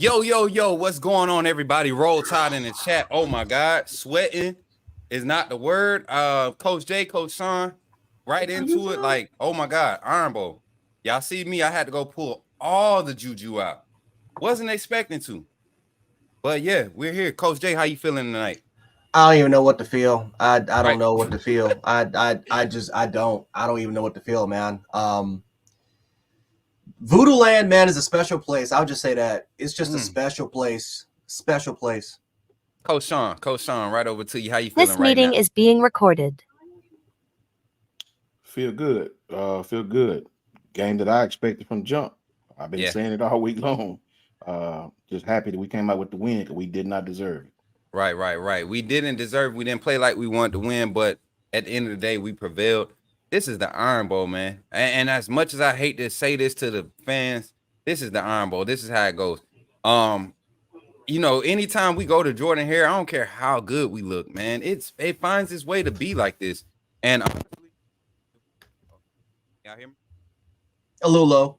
Yo, what's going on, everybody? Roll Tide in the chat. Oh my God, sweating is not the word. Coach J, Coach Sean, right into it. Like, oh my God, Iron Bowl. Y'all see me? I had to go pull all the juju out. Wasn't expecting to. But yeah, we're here. Coach J, how you feeling tonight? I don't even know what to feel. I don't Right. know what to feel. I don't even know what to feel, man. Voodoo Land, man, is a special place. I'll just say that. It's just a special place. Special place. Coach Sean, right over to you. How you feeling This right meeting now? is being recorded. Feel good. Feel good. Game that I expected from jump. I've been Yeah. saying it all week long. Just happy that we came out with the win because we did not deserve it. Right. We didn't play like we wanted to win, but at the end of the day, we prevailed. This is the Iron Bowl, man. And as much as I hate to say this to the fans, this is the Iron Bowl. This is how it goes. Anytime we go to Jordan Hare, I don't care how good we look, man. It finds its way to be like this. And honestly, y'all hear me? A little low.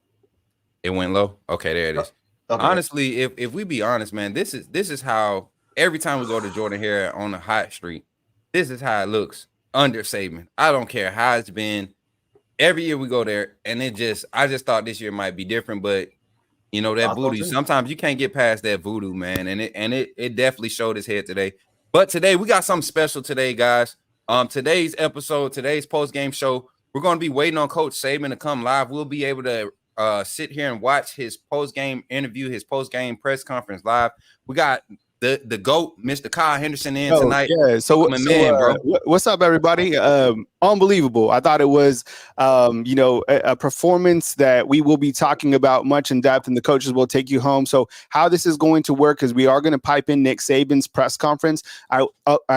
It went low. Okay, there it is. Okay. Honestly, if we be honest, man, this is how every time we go to Jordan Hare on the hot street, this is how it looks under Saban. I don't care how it's been. Every year we go there, and I just thought this year might be different, but that voodoo. Sometimes you can't get past that voodoo, man, and it definitely showed its head today. But today we got something special today, guys. Today's episode, today's post game show, we're going to be waiting on Coach Saban to come live. We'll be able to sit here and watch his post game interview, his post game press conference live. We got the GOAT, Mr. Kyle Henderson, in tonight. Yeah. So what's up, everybody? Unbelievable. I thought it was, a performance that we will be talking about much in depth, and the coaches will take you home. So how this is going to work is we are going to pipe in Nick Saban's press conference. I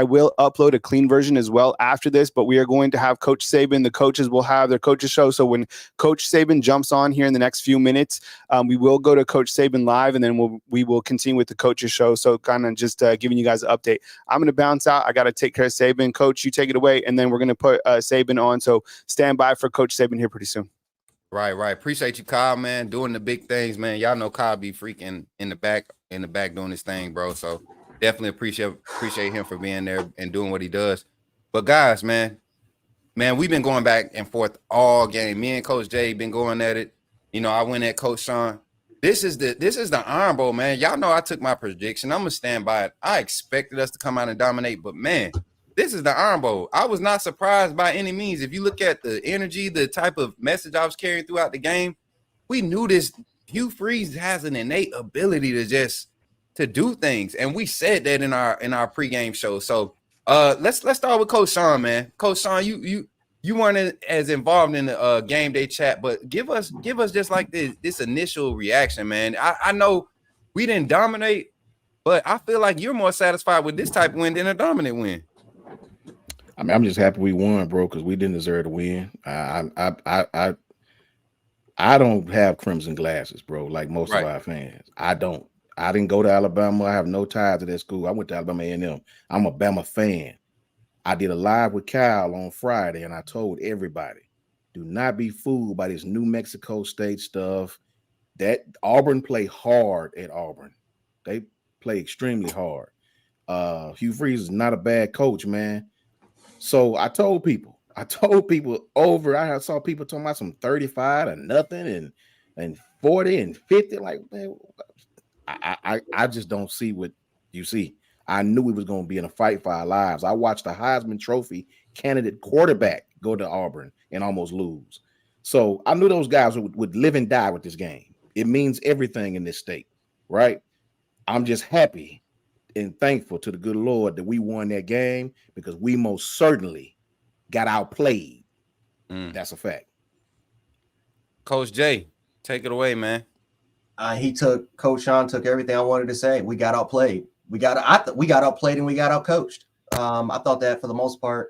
will upload a clean version as well after this, but we are going to have Coach Saban. The coaches will have their coaches show. So when Coach Saban jumps on here in the next few minutes, we will go to Coach Saban live, and then we will continue with the coaches show. So kind of just giving you guys an update. I'm going to bounce out. I got to take care of Saban. Coach, you take it away, and then we're going to put Saban on. So stand by for Coach Saban here pretty soon. Right. Appreciate you, Kyle, man, doing the big things, man. Y'all know Kyle be freaking in the back doing his thing, bro. So definitely appreciate him for being there and doing what he does. But guys, man, we've been going back and forth all game. Me and Coach Jay been going at it. I went at Coach Sean. This is the Iron Bowl, man. Y'all know I took my prediction. I'm gonna stand by it. I expected us to come out and dominate, but man, this is the Iron Bowl. I was not surprised by any means. If you look at the energy, the type of message I was carrying throughout the game, we knew this. Hugh Freeze has an innate ability to do things, and we said that in our pregame show. So let's start with Coach Sean, man. Coach Sean, you weren't as involved in the game day chat, but give us just like this initial reaction, man. I know we didn't dominate, but I feel like you're more satisfied with this type of win than a dominant win. I mean, I'm just happy we won, bro, because we didn't deserve to win. I don't have crimson glasses, bro, like most of our fans. I don't. I didn't go to Alabama. I have no ties to that school. I went to Alabama A&M. I'm a Bama fan. I did a live with Kyle on Friday, and I told everybody, do not be fooled by this New Mexico State stuff. That Auburn play hard at Auburn. They play extremely hard. Hugh Freeze is not a bad coach, man. So I told people over. I saw people talking about some 35 and nothing and 40 and 50. Like, man, I just don't see what you see. I knew we was going to be in a fight for our lives. I watched the Heisman Trophy candidate quarterback go to Auburn and almost lose. So I knew those guys would live and die with this game. It means everything in this state, right? I'm just happy and thankful to the good Lord that we won that game because we most certainly got outplayed. That's a fact. Coach Jay, take it away, man. Coach Sean took everything I wanted to say. We got outplayed. We got outplayed and we got outcoached. I thought that for the most part,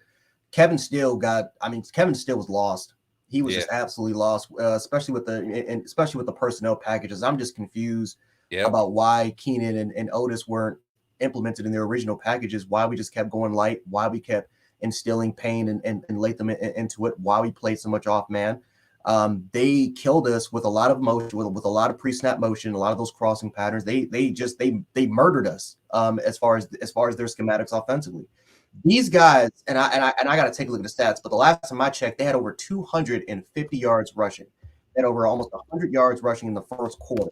Kevin Steele was lost. He was just absolutely lost, especially with the personnel packages. I'm just confused about why Keenan and Otis weren't implemented in their original packages, why we just kept going light, why we kept instilling pain and Latham into it, why we played so much off man. They killed us with a lot of motion, with a lot of pre-snap motion, a lot of those crossing patterns. They murdered us as far as their schematics offensively. These guys, and I got to take a look at the stats, but the last time I checked, they had over 250 yards rushing. They had over almost 100 yards rushing in the first quarter.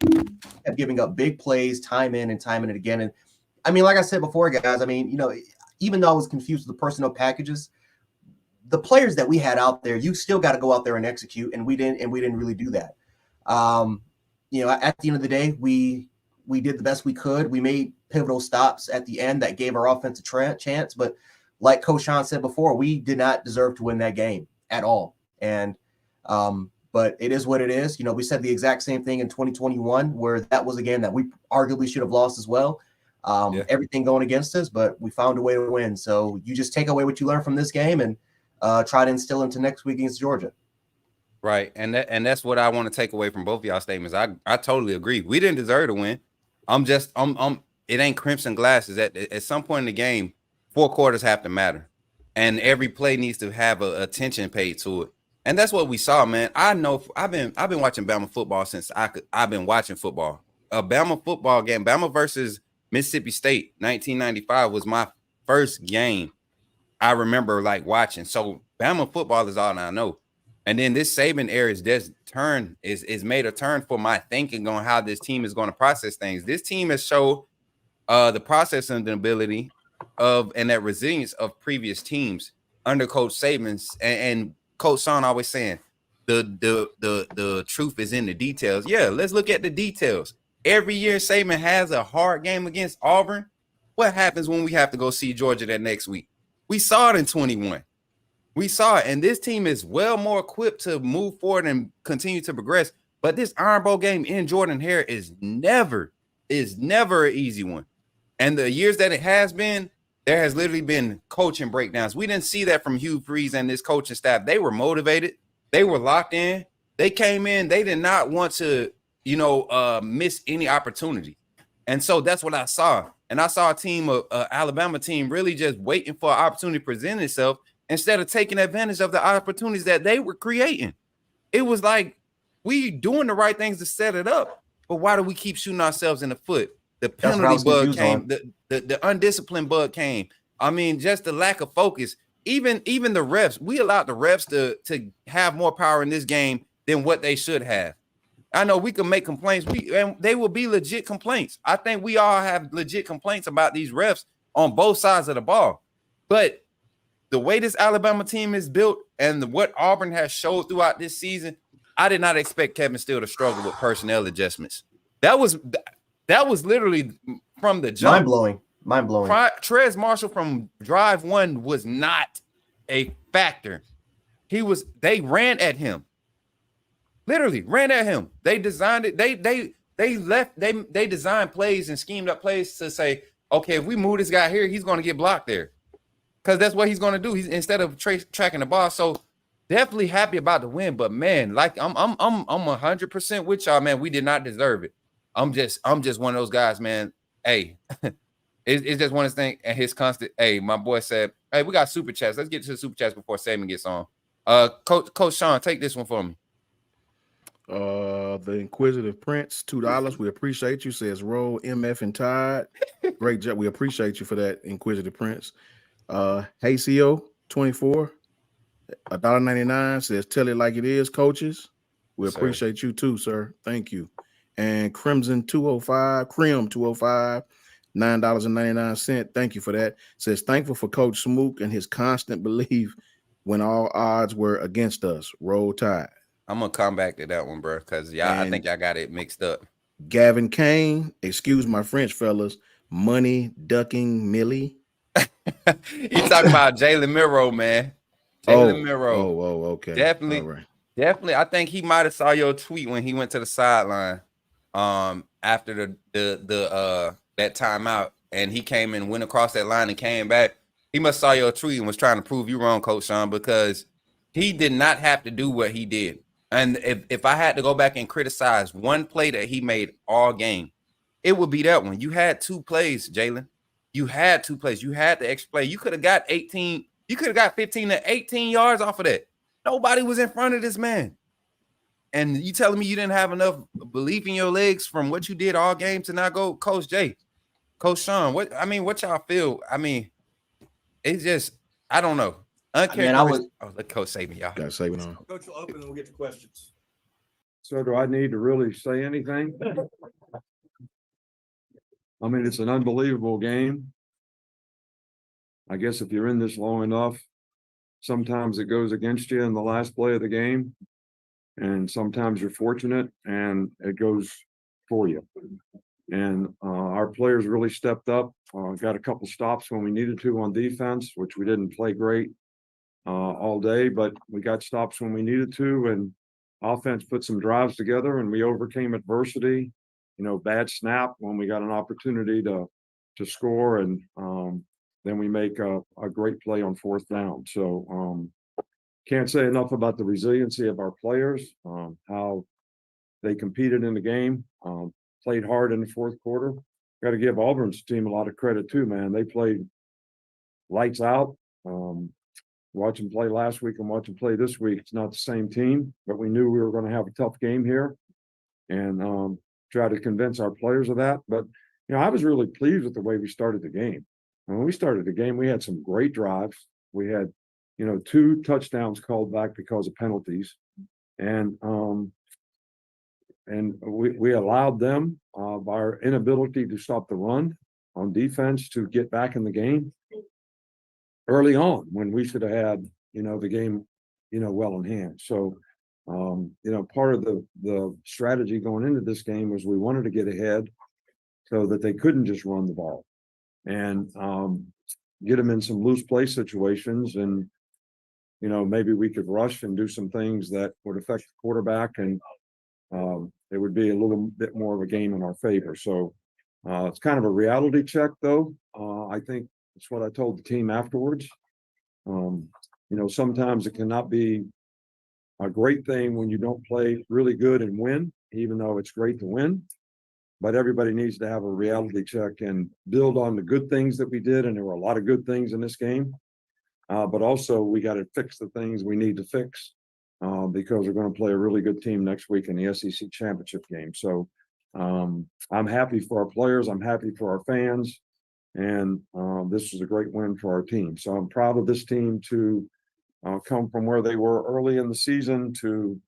Kept giving up big plays time in and time and again. And I mean, like I said before, guys, I mean, even though I was confused with the personnel packages, the players that we had out there, you still got to go out there and execute, and we didn't really do that. At the end of the day, we did the best we could. We made pivotal stops at the end that gave our offense a chance, but like Coach Sean said before, we did not deserve to win that game at all. And but it is what it is. We said the exact same thing in 2021, where that was a game that we arguably should have lost as well. Everything going against us, but we found a way to win. So you just take away what you learned from this game and try to instill into next week against Georgia. Right. And that's what I want to take away from both of y'all statements. I totally agree. We didn't deserve to win. It ain't crimson glasses. At some point in the game, 4 quarters have to matter. And every play needs to have attention paid to it. And that's what we saw, man. I know I've been watching Bama football since I've been watching football. A Bama football game, Bama versus Mississippi State, 1995 was my first game I remember watching. So Bama football is all I know. And then this Saban era is made a turn for my thinking on how this team is going to process things. This team has showed the processing ability and that resilience of previous teams under Coach Saban's and Coach Sean always saying the truth is in the details. Yeah, let's look at the details. Every year Saban has a hard game against Auburn. What happens when we have to go see Georgia that next week? We saw it in 21. We saw it, and this team is well more equipped to move forward and continue to progress. But this Iron Bowl game in Jordan-Hare is never an easy one. And the years that it has been, there has literally been coaching breakdowns. We didn't see that from Hugh Freeze and this coaching staff. They were motivated. They were locked in. They came in. They did not want to, miss any opportunity. And so that's what I saw. And I saw a team, Alabama team, really just waiting for an opportunity to present itself instead of taking advantage of the opportunities that they were creating. It was like, we doing the right things to set it up, but why do we keep shooting ourselves in the foot? The penalty bug came, the undisciplined bug came. I mean, just the lack of focus. Even the refs, we allowed the refs to have more power in this game than what they should have. I know we can make complaints, and they will be legit complaints. I think we all have legit complaints about these refs on both sides of the ball. But the way this Alabama team is built and what Auburn has showed throughout this season, I did not expect Kevin Steele to struggle with personnel adjustments. That was literally from the jump. Mind blowing. Trez Marshall from drive 1 was not a factor. They ran at him. Literally ran at him. They designed it. They designed plays and schemed up plays to say, okay, if we move this guy here, he's going to get blocked there. Because that's what he's going to do. He's instead of tracking the ball. So definitely happy about the win. But man, I'm 100% with y'all, man. We did not deserve it. I'm just one of those guys, man. Hey, it's just one of those things. And his constant. Hey, my boy said, hey, we got super chats. Let's get to the super chats before Saban gets on. Coach Sean, take this one for me. The Inquisitive Prince, $2. We appreciate you. Says roll MF and Tide. Great job. We appreciate you for that, Inquisitive Prince. Hey CO 24, $1.99 says tell it like it is, coaches. We appreciate you too, sir. Thank you. And Crimson 205, Crim 205, $9.99. Thank you for that. Says thankful for Coach Smook and his constant belief when all odds were against us. Roll Tide. I'm gonna come back to that one, bro, because I think y'all got it mixed up. Gavin Kane, excuse my French, fellas. Money ducking Millie. You talking about Jalen Miro, man? Jalen Miro. Oh, okay. Definitely, right. Definitely. I think he might have saw your tweet when he went to the sideline after the that timeout, and he came and went across that line and came back. He must saw your tweet and was trying to prove you wrong, Coach Sean, because he did not have to do what he did. And if I had to go back and criticize one play that he made all game, it would be that one. You had 2 plays, Jalen. You had 2 plays. You had the extra play. You could have got 18. You could have got 15 to 18 yards off of that. Nobody was in front of this man. And you telling me you didn't have enough belief in your legs from what you did all game to not go, Coach Jay, Coach Sean? What y'all feel? I mean, it's just, I don't know. Uncharacteristic. Let Coach save me, y'all. Got to save it on. Coach will open and we'll get to questions. So do I need to really say anything? I mean, it's an unbelievable game. I guess if you're in this long enough, sometimes it goes against you in the last play of the game. And sometimes you're fortunate and it goes for you. And our players really stepped up, got a couple stops when we needed to on defense, which we didn't play great all day, but we got stops when we needed to. And offense put some drives together and we overcame adversity, bad snap when we got an opportunity to score. And then we make a great play on fourth down. So can't say enough about the resiliency of our players, how they competed in the game, played hard in the fourth quarter. Got to give Auburn's team a lot of credit too, man. They played lights out. Watch them play last week and watch them play this week. It's not the same team, but we knew we were going to have a tough game here and try to convince our players of that. But, I was really pleased with the way we started the game. And when we started the game, we had some great drives. We had, 2 touchdowns called back because of penalties. And we allowed them, by our inability to stop the run on defense, to get back in the game early on when we should have had, the game, well in hand. So, part of the strategy going into this game was we wanted to get ahead so that they couldn't just run the ball and get them in some loose play situations. And, maybe we could rush and do some things that would affect the quarterback and it would be a little bit more of a game in our favor. So it's kind of a reality check, though. I think it's what I told the team afterwards. Sometimes it cannot be a great thing when you don't play really good and win, even though it's great to win. But everybody needs to have a reality check and build on the good things that we did. And there were a lot of good things in this game. But also we got to fix the things we need to fix because we're going to play a really good team next week in the SEC championship game. So I'm happy for our players. I'm happy for our fans. And this is a great win for our team. So I'm proud of this team to come from where they were early in the season to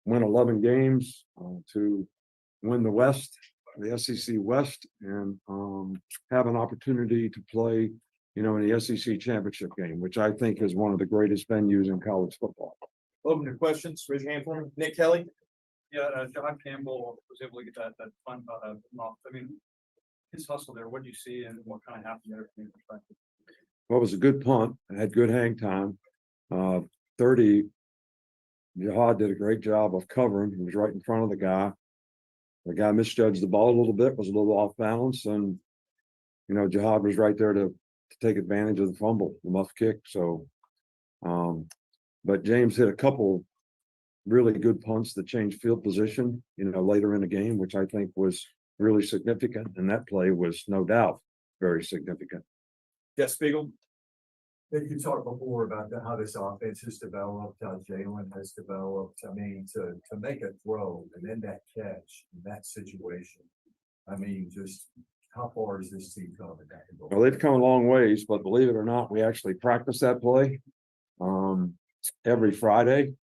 win 11 games, to win the West, the SEC West, and have an opportunity to play, in the SEC championship game, which I think is one of the greatest venues in college football. Open to questions. Raise your hand for me. Nick Kelly. Yeah, John Campbell was able to get that fun off. I mean, his hustle there. What do you see, and what kind of happened there from your perspective? Well, it was a good punt. It had good hang time. 30. Jihad did a great job of covering. He was right in front of the guy. The guy misjudged the ball a little bit, was a little off balance, and Jihad was right there to take advantage of the fumble, the muff kick. So, but James hit a couple really good punts that changed field position, later in the game, which I think was really significant. And that play was no doubt very significant. Jeff Spiegel. You talked before about how this offense has developed, how Jalen has developed. I mean, to make a throw and then that catch in that situation. I mean, just how far is this team coming? Well, they've come a long ways, but believe it or not, we actually practice that play every Friday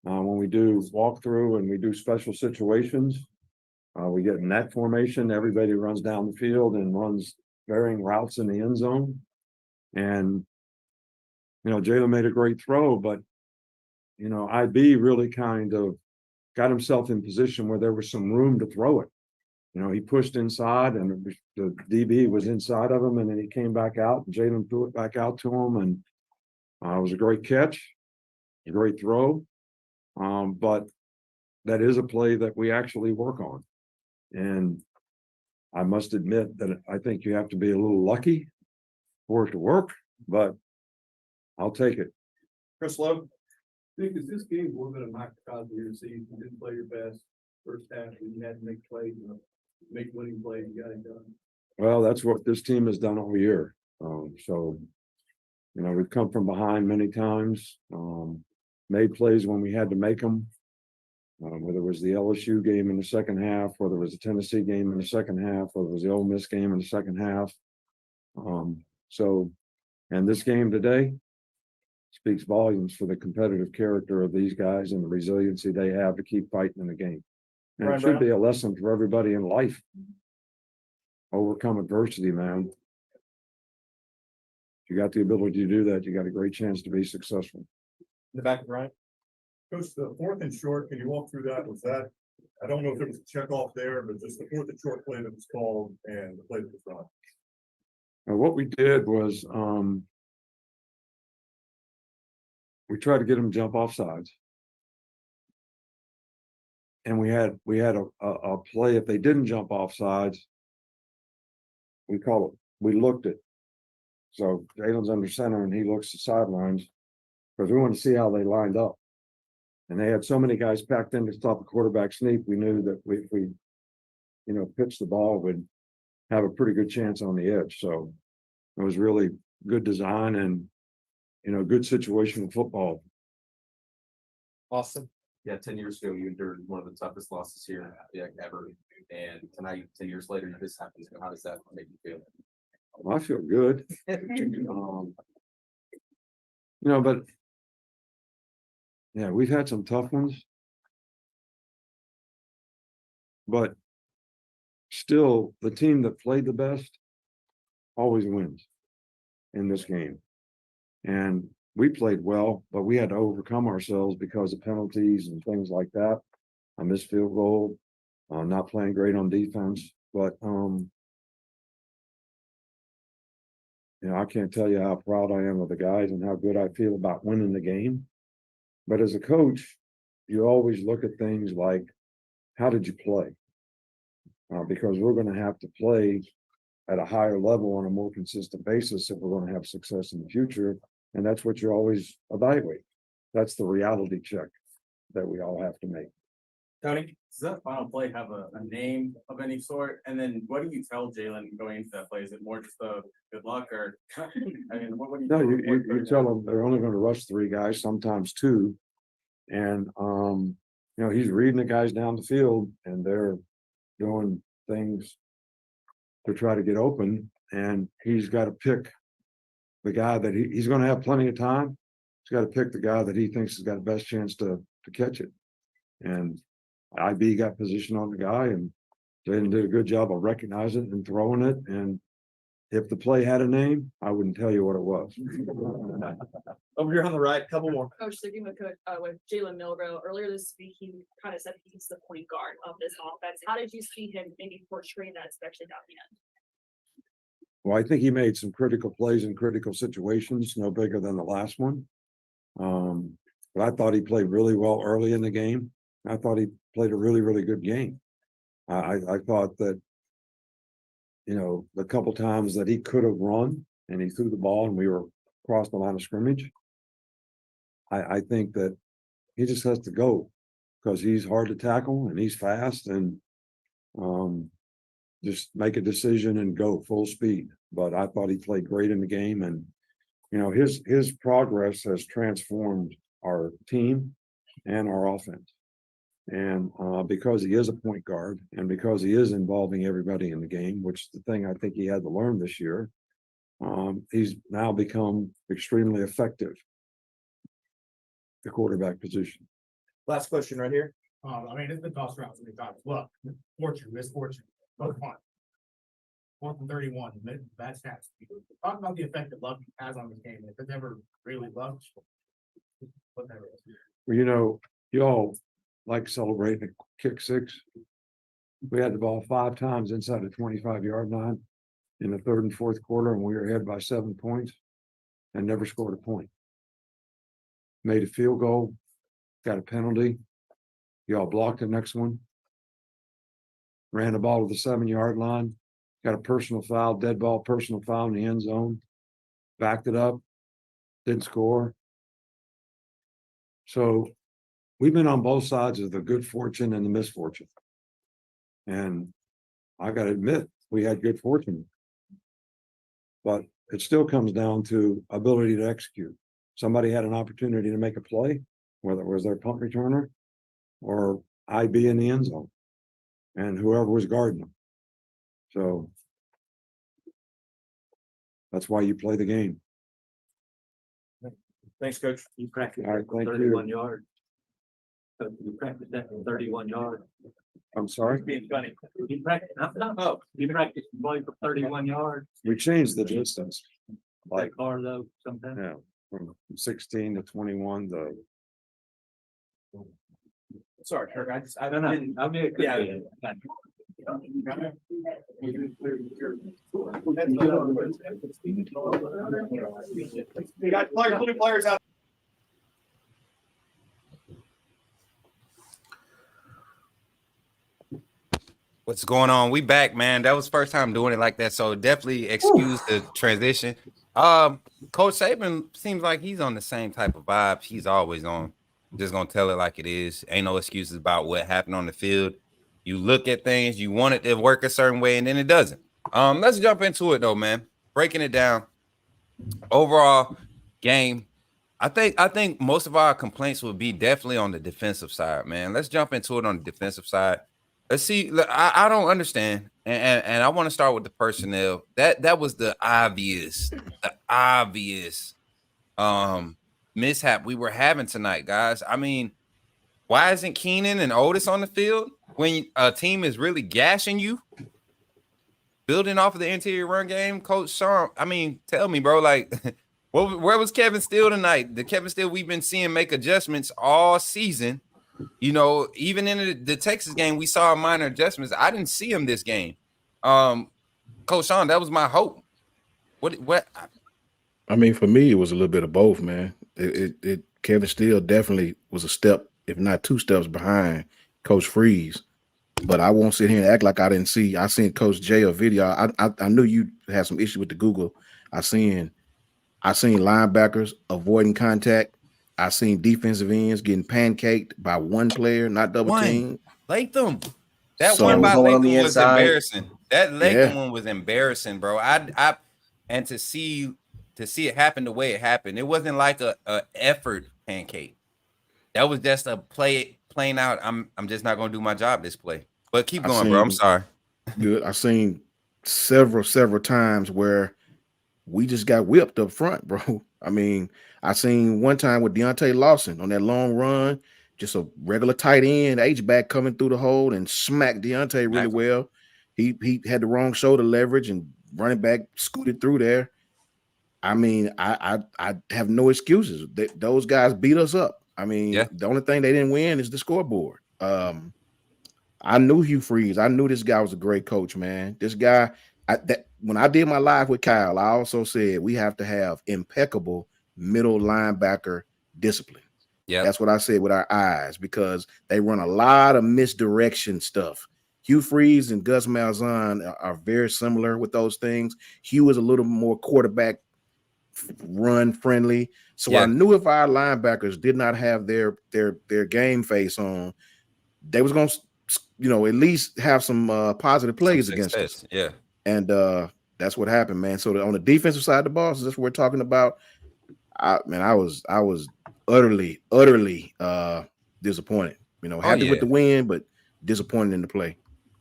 when we do walkthrough and we do special situations. We get in that formation. Everybody runs down the field and runs varying routes in the end zone. And Jalen made a great throw, but IB really kind of got himself in position where there was some room to throw it. He pushed inside and the DB was inside of him, and then he came back out and Jalen threw it back out to him, and it was a great catch, a great throw. But that is a play that we actually work on. And I must admit that I think you have to be a little lucky for it to work, but I'll take it. Chris Lowe. Because this game was a little bit of microcosm of your season. You didn't play your best first half, and you had to make plays, make winning plays. You got it done. Well, that's what this team has done all year. So, we've come from behind many times, made plays when we had to make them. Whether it was the LSU game in the second half, whether it was the Tennessee game in the second half, whether it was the Ole Miss game in the second half. And this game today speaks volumes for the competitive character of these guys and the resiliency they have to keep fighting in the game. And Brian it should Brown. be a lesson for everybody in life. Overcome adversity, man. If you got the ability to do that, you got a great chance to be successful. In the back of Ryan. Coach, the 4th and short, can you walk through that? Was that, I don't know if there was a check off there, but just the 4th and short play that was called and the play that was run. Now, what we did was, we tried to get them to jump off sides. And we had a play, if they didn't jump off sides, we looked it. So Jalen's under center and he looks to sidelines because we want to see how they lined up. And they had so many guys packed in to stop the quarterback sneak. We knew that if we pitched the ball, we'd have a pretty good chance on the edge. So it was really good design and, good situational football. Awesome. Yeah, 10 years ago, you endured one of the toughest losses here ever. And tonight, 10 years later, this happens. How does that make you feel? I feel good. But yeah, we've had some tough ones. But still, the team that played the best always wins in this game. And we played well, but we had to overcome ourselves because of penalties and things like that. I missed field goal, not playing great on defense. But I can't tell you how proud I am of the guys and how good I feel about winning the game. But as a coach, you always look at things like, how did you play? Because we're going to have to play at a higher level on a more consistent basis if we're going to have success in the future. And that's what you always evaluate. That's the reality check that we all have to make. Tony. Does that final play have a name of any sort? And then what do you tell Jalen going into that play? Is it more just a good luck or I mean, what do you No, you tell them they're only going to rush 3 guys, sometimes 2. And, he's reading the guys down the field and they're doing things to try to get open. And he's got to pick the guy that he's going to have plenty of time. He's got to pick the guy that he thinks has got the best chance to catch it. And IB got position on the guy and Jalen did a good job of recognizing it and throwing it. And if the play had a name, I wouldn't tell you what it was. Over here on the right, couple more. Coach, sticking with Jalen Milroe, earlier this week, he kind of said he's the point guard of this offense. How did you see him maybe portray that, especially down the end? Well, I think he made some critical plays in critical situations, no bigger than the last one. But I thought he played really well early in the game. I thought he played a really, really good game. I thought that, the couple times that he could have run and he threw the ball and we were across the line of scrimmage, I think that he just has to go because he's hard to tackle and he's fast and just make a decision and go full speed. But I thought he played great in the game and, his progress has transformed our team and our offense. And because he is a point guard and because he is involving everybody in the game, which is the thing I think he had to learn this year, he's now become extremely effective at the quarterback position. Last question right here. It's been tossed around so many times. Luck, fortune, misfortune, both fun. 4th and 31, bad stats. Talk about the effect that luck has on this game. If it's ever really luck, whatever. Well, you all like celebrating a kick 6. We had the ball 5 times inside the 25-yard line in the 3rd and 4th quarter, and we were ahead by 7 points and never scored a point. Made a field goal, got a penalty. Y'all blocked the next one. Ran the ball to the 7-yard line, got a personal foul, dead ball, personal foul in the end zone. Backed it up, didn't score. So we've been on both sides of the good fortune and the misfortune. And I got to admit, we had good fortune. But it still comes down to ability to execute. Somebody had an opportunity to make a play, whether it was their punt returner or I'd be in the end zone and whoever was guarding them. So that's why you play the game. Thanks, coach. You practiced All right, that for thank you. 31 yards. You practiced that for 31 yards. I'm sorry. Being funny. You practiced, you practiced playing for 31 yards. We changed the distance. Like far though, sometimes. Yeah, from 16 to 21 to Sorry, Kirk. I No, no, didn't. I mean, Yeah. We got players out. What's going on? We back, man. That was first time doing it like that, so definitely excuse the transition. Coach Saban seems like he's on the same type of vibes he's always on. Just gonna tell it like it is. Ain't no excuses about what happened on the field. You look at things, you want it to work a certain way, and then it doesn't. Let's jump into it though, man. Breaking it down. Overall game. I think most of our complaints would be definitely on the defensive side, man. Let's jump into it on the defensive side. Let's see. I don't understand, and I want to start with the personnel. That was the obvious mishap we were having tonight, guys. I mean, why isn't Keenan and Otis on the field when a team is really gashing you? Building off of the interior run game, Coach Sean. I mean, tell me, bro, like, where was Kevin Steele tonight? The Kevin Steele we've been seeing make adjustments all season. You know, even in the Texas game, we saw minor adjustments. I didn't see him this game. Coach Sean, that was my hope. What? I mean, for me, it was a little bit of both, man. Kevin Steele definitely was a step, if not 2 steps behind Coach Freeze. But I won't sit here and act like I didn't see. I seen Coach J a video. I knew you had some issue with the Google. I seen linebackers avoiding contact. I seen defensive ends getting pancaked by one player, not double teamed. Latham. That So- one by Going on Latham the was inside. embarrassing. That Latham Yeah. one was embarrassing, bro. And to see it happen the way it happened, it wasn't like a effort pancake. That was just a playing out. I'm just not gonna do my job this play. But keep going, bro. I'm sorry. Good. I seen several times where we just got whipped up front, bro. I mean, I seen one time with Deontay Lawson on that long run, just a regular tight end, H-back coming through the hole and smacked Deontay really well. He had the wrong shoulder leverage and running back scooted through there. I mean, I have no excuses. Those guys beat us up. I mean, the only thing they didn't win is the scoreboard. I knew Hugh Freeze. I knew this guy was a great coach, man. This guy, when I did my live with Kyle, I also said we have to have impeccable middle linebacker discipline. Yeah, that's what I said with our eyes, because they run a lot of misdirection stuff. Hugh Freeze and Gus Malzahn are very similar with those things. Hugh is a little more quarterback run friendly. So I knew if our linebackers did not have their game face on, they was going to, at least have some positive plays against us. Yeah. And that's what happened, man. So on the defensive side of the ball, so that's what we're talking about. I was utterly disappointed. Happy with the win, but disappointed in the play.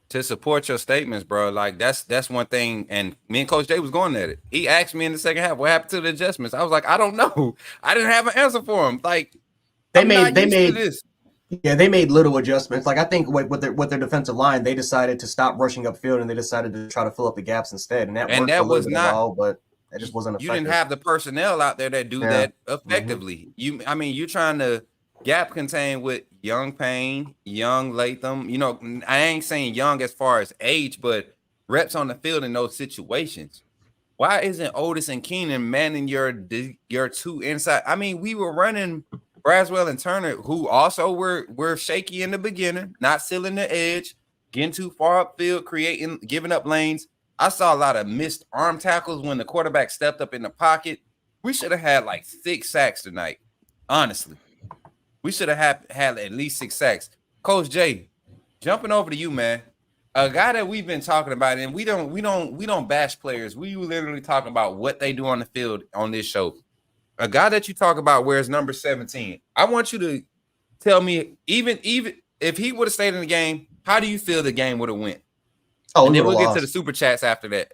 To support your statements, bro, like that's one thing. And me and Coach Jay was going at it. He asked me in the second half, what happened to the adjustments? I was like, I don't know. I didn't have an answer for him. Like they made little adjustments. Like I think with their defensive line, they decided to stop rushing upfield and they decided to try to fill up the gaps instead. And that worked a little bit while, but it just wasn't effective. You didn't have the personnel out there that do that effectively. Mm-hmm. You're trying to gap contain with young Payne, young Latham. I ain't saying young as far as age, but reps on the field in those situations. Why isn't Otis and Keenan manning your 2 inside? I mean, we were running Braswell and Turner, who also were shaky in the beginning, not sealing the edge, getting too far upfield, giving up lanes. I saw a lot of missed arm tackles when the quarterback stepped up in the pocket. We should have had like 6 sacks tonight. Honestly, we should have had at least 6 sacks. Coach Jay, jumping over to you, man. A guy that we've been talking about, and we don't bash players. We literally talking about what they do on the field on this show. A guy that you talk about wears number 17. I want you to tell me, even if he would have stayed in the game, how do you feel the game would have went? Oh, and we then would have we'll lost. get to the super chats after that.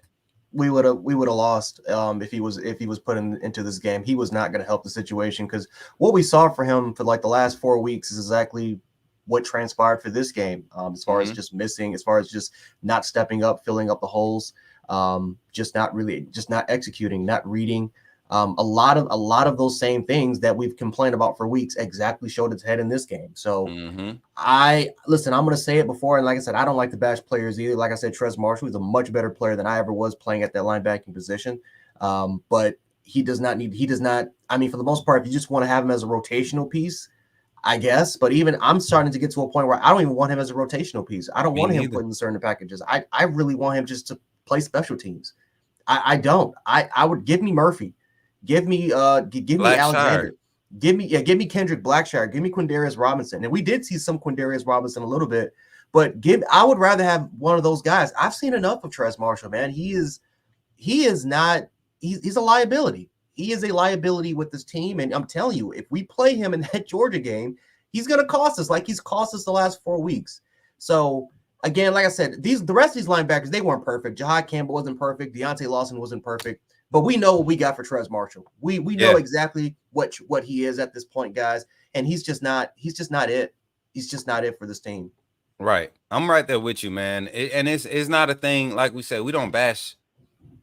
We would have lost if he was put into this game. He was not going to help the situation, because what we saw for him for like the last 4 weeks is exactly what transpired for this game. As far as just missing, as far as just not stepping up, filling up the holes, just not executing, not reading. A lot of those same things that we've complained about for weeks exactly showed its head in this game. So I'm going to say it before, and like I said, I don't like to bash players either. Like I said, Trez Marshall is a much better player than I ever was playing at that linebacking position. But he does not. I mean, for the most part, if you just want to have him as a rotational piece, I guess. But even I'm starting to get to a point where I don't even want him as a rotational piece. I don't want him put in certain packages. I really want him just to play special teams. I don't. I would give me Murphy. Give me Alexander. Give me Kendrick Blackshire. Give me Quindarius Robinson. And we did see some Quindarius Robinson a little bit, but I would rather have one of those guys. I've seen enough of Trez Marshall, man. He's a liability. He is a liability with this team. And I'm telling you, if we play him in that Georgia game, he's going to cost us like he's cost us the last 4 weeks. So again, like I said, the rest of these linebackers, they weren't perfect. Jahad Campbell wasn't perfect. Deontay Lawson wasn't perfect. But we know what we got for Trez Marshall. We know exactly what he is at this point, guys. And he's just not it. He's just not it for this team. Right. I'm right there with you, man. And it's not a thing, like we said, we don't bash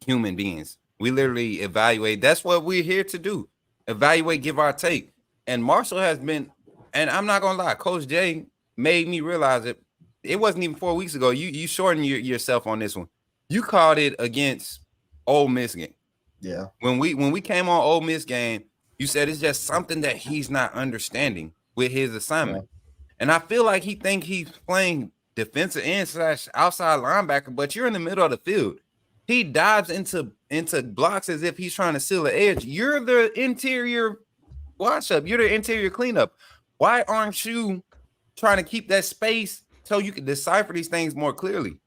human beings. We literally evaluate. That's what we're here to do. Evaluate, give our take. And Marshall has been, and I'm not gonna lie, Coach Jay made me realize it wasn't even 4 weeks ago. You shortened yourself on this one. You called it against Ole Miss game. Yeah. When we came on Ole Miss game, you said it's just something that he's not understanding with his assignment. Yeah. And I feel like he think he's playing defensive end / outside linebacker, but you're in the middle of the field. He dives into blocks as if he's trying to seal the edge. You're the interior wash up. You're the interior cleanup. Why aren't you trying to keep that space so you can decipher these things more clearly?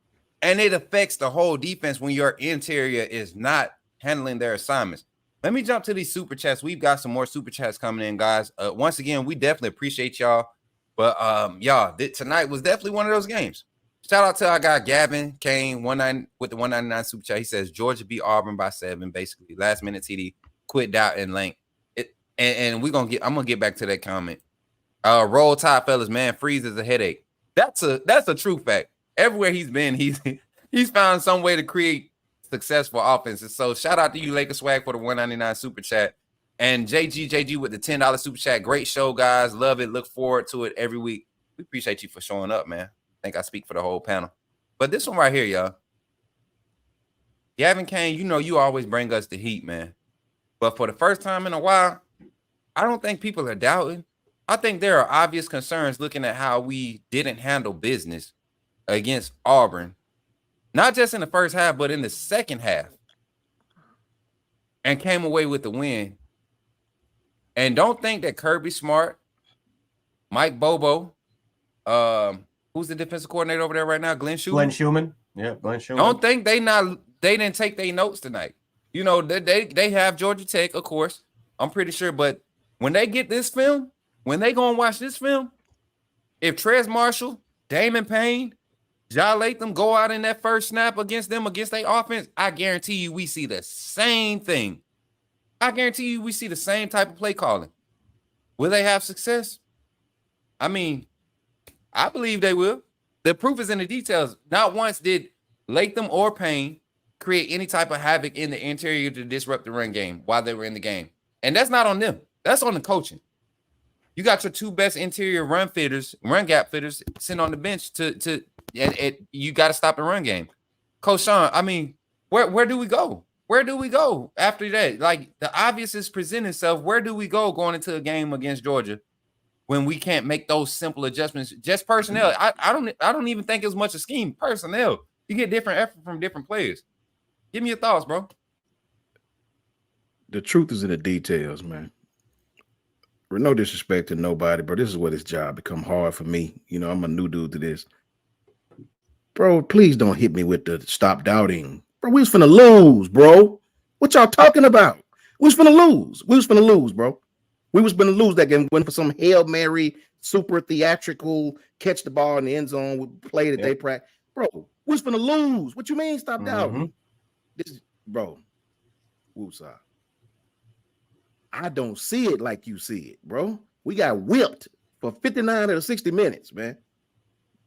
And it affects the whole defense when your interior is not handling their assignments. Let me jump to these super chats. We've got some more super chats coming in, guys. Once again, we definitely appreciate y'all. But y'all, tonight was definitely one of those games. Shout out to our guy Gavin Kane, 19 with the 199 super chat. He says Georgia beat Auburn by 7, basically. Last minute TD, quit doubt and length. And I'm gonna get back to that comment. Roll Tide, fellas, man, Freeze is a headache. That's a true fact. Everywhere he's been, he's found some way to create successful offenses. So shout out to you, Lakers Swag, for the 199 super chat. And JG with the $10 super chat. Great show, guys. Love it. Look forward to it every week. We appreciate you for showing up, man. I think I speak for the whole panel. But this one right here, y'all. Gavin Kane, you always bring us the heat, man. But for the first time in a while, I don't think people are doubting. I think there are obvious concerns looking at how we didn't handle business against Auburn. Not just in the first half, but in the second half. And came away with the win. And don't think that Kirby Smart, Mike Bobo, who's the defensive coordinator over there right now? Glenn Schumann. Yeah, Glenn Schumann. Don't think they didn't take their notes tonight. They have Georgia Tech, of course. I'm pretty sure. But when they get this film, when they go and watch this film, if Trez Marshall, Damon Payne, Ja Latham go out in that first snap against their offense, I guarantee you we see the same thing. I guarantee you we see the same type of play calling. Will they have success? I mean, I believe they will. The proof is in the details. Not once did Latham or Payne create any type of havoc in the interior to disrupt the run game while they were in the game. And that's not on them. That's on the coaching. You got your two best interior run gap fitters sitting on the bench you got to stop the run game. Coach Sean, I mean, where do we go? Where do we go after that? Like, the obvious is presenting itself. Where do we go going into a game against Georgia when we can't make those simple adjustments? Just personnel. I don't even think it's much a scheme. Personnel. You get different effort from different players. Give me your thoughts, bro. The truth is in the details, man. With no disrespect to nobody, bro, this is where this job become hard for me. I'm a new dude to this. Bro, please don't hit me with the stop doubting. Bro, we was finna lose, bro. What y'all talking about? We was finna lose. We was finna lose, bro. We was going to lose that game. Went for some Hail Mary, super theatrical, catch the ball in the end zone, we play that they practice. Bro, we was going to lose. What you mean stop doubting? This, bro, woosah. I don't see it like you see it, bro. We got whipped for 59 or 60 minutes, man.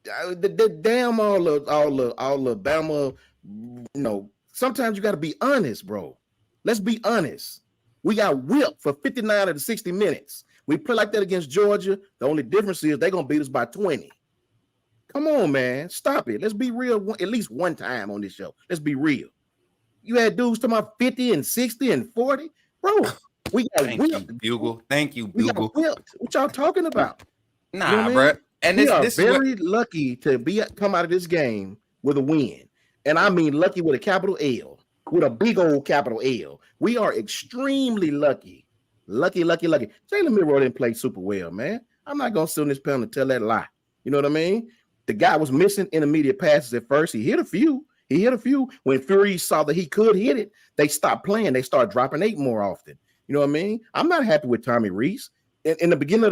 The damn all the Bama, you know, sometimes you got to be honest, bro. Let's be honest. We got whipped for 59 of the 60 minutes. We play like that against Georgia. The only difference is they're going to beat us by 20. Come on, man. Stop it. Let's be real at least one time on this show. Let's be real. You had dudes talking about 50 and 60 and 40. Bro, we got Thank whipped. you, Bugle. Thank you, We Bugle. got whipped. What y'all talking about? Nah, You know what I bro. mean? And We are this is very lucky to come out of this game with a win. And I mean lucky with a capital L, with a big old capital L. We are extremely lucky. Lucky. Jalen Milroe didn't play super well, man. I'm not going to sit on this panel and tell that lie. You know what I mean? The guy was missing intermediate passes at first. He hit a few. When Fury saw that he could hit it, they stopped playing. They started dropping 8 more often. You know what I mean? I'm not happy with Tommy Reese. In the beginning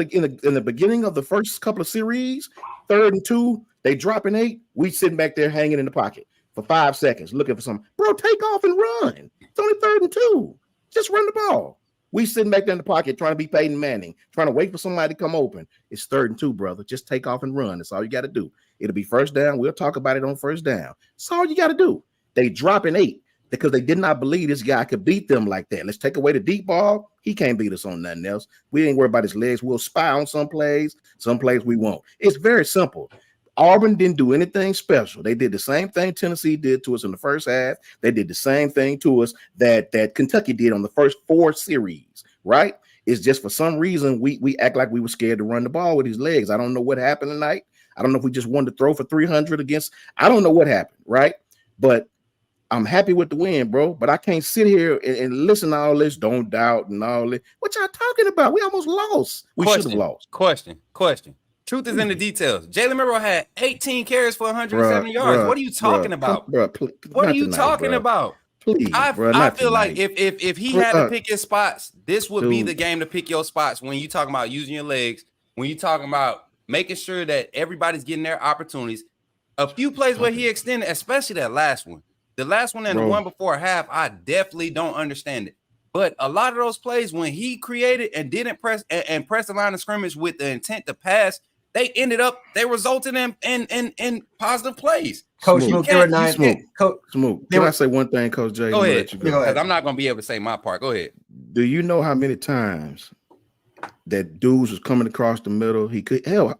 of the first couple of series, 3rd and 2, they dropping 8. We sitting back there hanging in the pocket for 5 seconds, looking for something. Bro, take off and run. It's only 3rd and 2. Just run the ball. We sitting back there in the pocket trying to be Peyton Manning, trying to wait for somebody to come open. It's 3rd and 2, brother. Just take off and run. That's all you got to do. It'll be first down. We'll talk about it on first down. That's all you got to do. They dropping 8 because they did not believe this guy could beat them like that. Let's take away the deep ball. He can't beat us on nothing else. We ain't worried about his legs. We'll spy on some plays we won't. It's very simple. Auburn didn't do anything special. They did the same thing Tennessee did to us in the first half. They did the same thing to us that Kentucky did on the first 4 series, right? It's just for some reason we act like we were scared to run the ball with his legs. I don't know what happened tonight. I don't know if we just wanted to throw for 300 against. I don't know what happened, right? But I'm happy with the win, bro. But I can't sit here and listen to all this, don't doubt and all this. What y'all talking about? We almost lost. We should have lost. Question. Truth is in the details. Jalen Milroe had 18 carries for 170 yards. What are you talking about? What are you talking about? Please, I feel like if he had to pick his spots, this would be the game to pick your spots when you talking about using your legs, when you talking about making sure that everybody's getting their opportunities. A few plays where he extended, especially that last one. The last one and the one before half, I definitely don't understand it. But a lot of those plays when he created and didn't press the line of scrimmage with the intent to pass, they resulted in positive plays. Coach Smoot, there were 9. Smoot, can I say one thing, Coach Jay? Go ahead. Because I'm not going to be able to say my part. Go ahead. Do you know how many times that dudes was coming across the middle?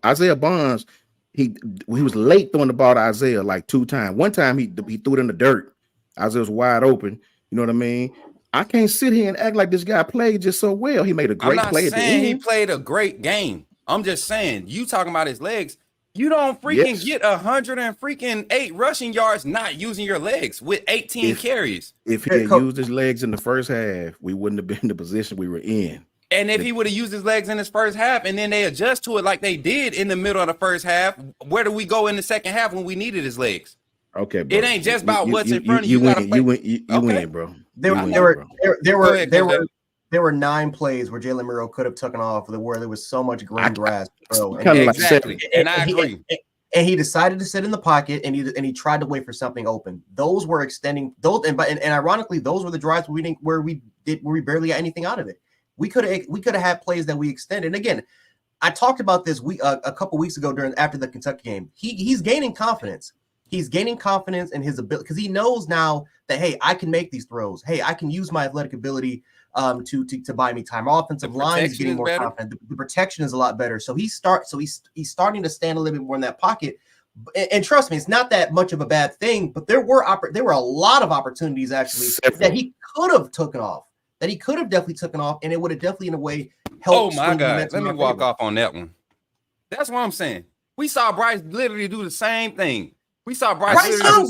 Isaiah Bonds, he was late throwing the ball to Isaiah like 2 times. One time he threw it in the dirt. Isaiah was wide open. You know what I mean? I can't sit here and act like this guy played just so well. He made a great play at the end. He played a great game. I'm just saying, you talking about his legs. You don't freaking get 108 rushing yards not using your legs with 18 carries. If he had used his legs in the first half, we wouldn't have been in the position we were in. And if he would have used his legs in his first half and then they adjust to it like they did in the middle of the first half, where do we go in the second half when we needed his legs? Okay, bro. It ain't just about what's in front of you. You win, bro. There were 9 plays where Jalen Milroe could have taken off where there was so much green grass, bro. Exactly. And I agree. And he decided to sit in the pocket and he tried to wait for something open. Those were extending those, and ironically, those were the drives where we barely got anything out of it. We could have had plays that we extended. And again, I talked about this a couple weeks ago after the Kentucky game. He's gaining confidence. He's gaining confidence in his ability because he knows now that, hey, I can make these throws. Hey, I can use my athletic ability to buy me time. Our offensive line is getting more confident. The protection is a lot better. So he's starting to stand a little bit more in that pocket. And trust me, it's not that much of a bad thing. But there were a lot of opportunities actually that he could have taken off. That he could have definitely taken off, and it would have definitely in a way helped. Oh my God! Let me walk off on that one. That's what I'm saying. We saw Bryce literally do the same thing. We saw Bryce Young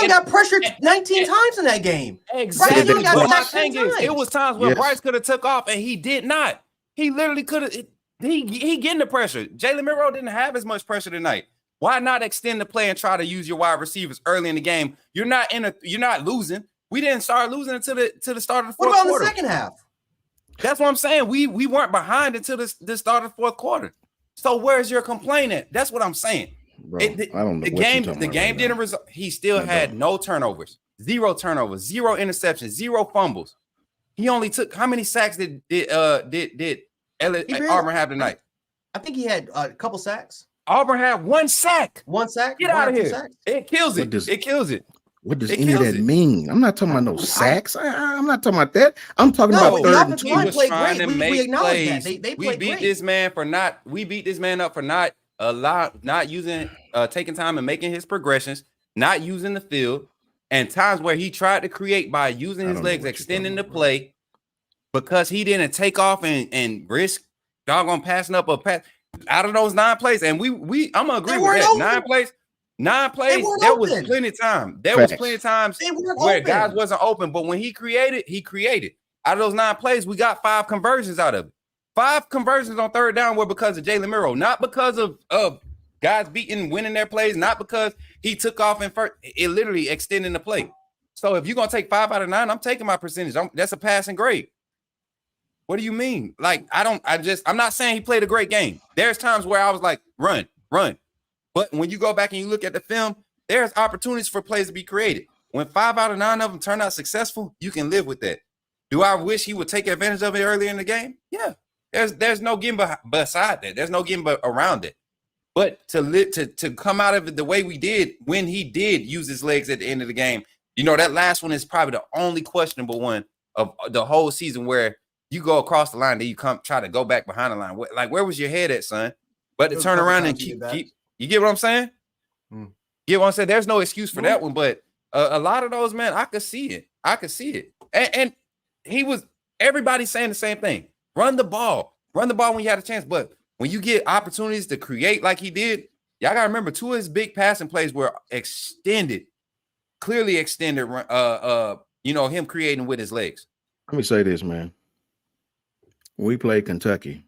got pressured 19 times in that game. Exactly. But my thing is, it was times where Bryce could have took off and he did not. He literally could have. He getting the pressure. Jalen Milroe didn't have as much pressure tonight. Why not extend the play and try to use your wide receivers early in the game? You're not losing. We didn't start losing until the start of the fourth quarter. What about in the second half? That's what I'm saying. We weren't behind until the start of the fourth quarter. So where's your complaint at? That's what I'm saying. Bro, I don't know The what game, you're talking the about game right didn't now. result. He still I had don't. no turnovers, 0 turnovers, 0 interceptions, 0 fumbles. He only took how many sacks did Auburn have tonight? I think he had a couple sacks. Auburn had 1 sack. 1 sack. Get out of here. It kills it. It kills it. What does It any of kills that it. mean? I'm not talking about no sacks. I'm not talking about that. I'm talking No, about the third and offensive 2. line was played trying great. to We make acknowledge that. plays. They We played beat great. this man up for not using taking time and making his progressions, not using the field, and times where he tried to create by using his legs, extending the play, because he didn't take off and risk doggone passing up a pass out of those 9 plays. And I'm gonna agree with that. open. 9 plays, there was plenty of time. There was plenty of times where guys wasn't open, but when he created. Out of those 9 plays, we got 5 conversions out of it. 5 conversions on third down were because of Jalen Miro, not because of guys winning their plays, not because he took off in first. It literally extending the play. So if you're gonna take 5 out of 9, I'm taking my percentage. That's a passing grade. What do you mean? Like, I'm not saying he played a great game. There's times where I was like, run. But when you go back and you look at the film, there's opportunities for plays to be created. When 5 out of 9 of them turn out successful, you can live with that. Do I wish he would take advantage of it earlier in the game? Yeah. There's no getting beside that. There's no getting around it. But to come out of it the way we did when he did use his legs at the end of the game, that last one is probably the only questionable one of the whole season where you go across the line, then you come try to go back behind the line. Like, where was your head at, son? But to turn around and keep you get what I'm saying? You get what I'm saying? There's no excuse for that one, but a lot of those, man, I could see it. And he was everybody saying the same thing. Run the ball when you had a chance. But when you get opportunities to create like he did, y'all gotta remember 2 of his big passing plays were clearly extended. Him creating with his legs. Let me say this, man. When we played Kentucky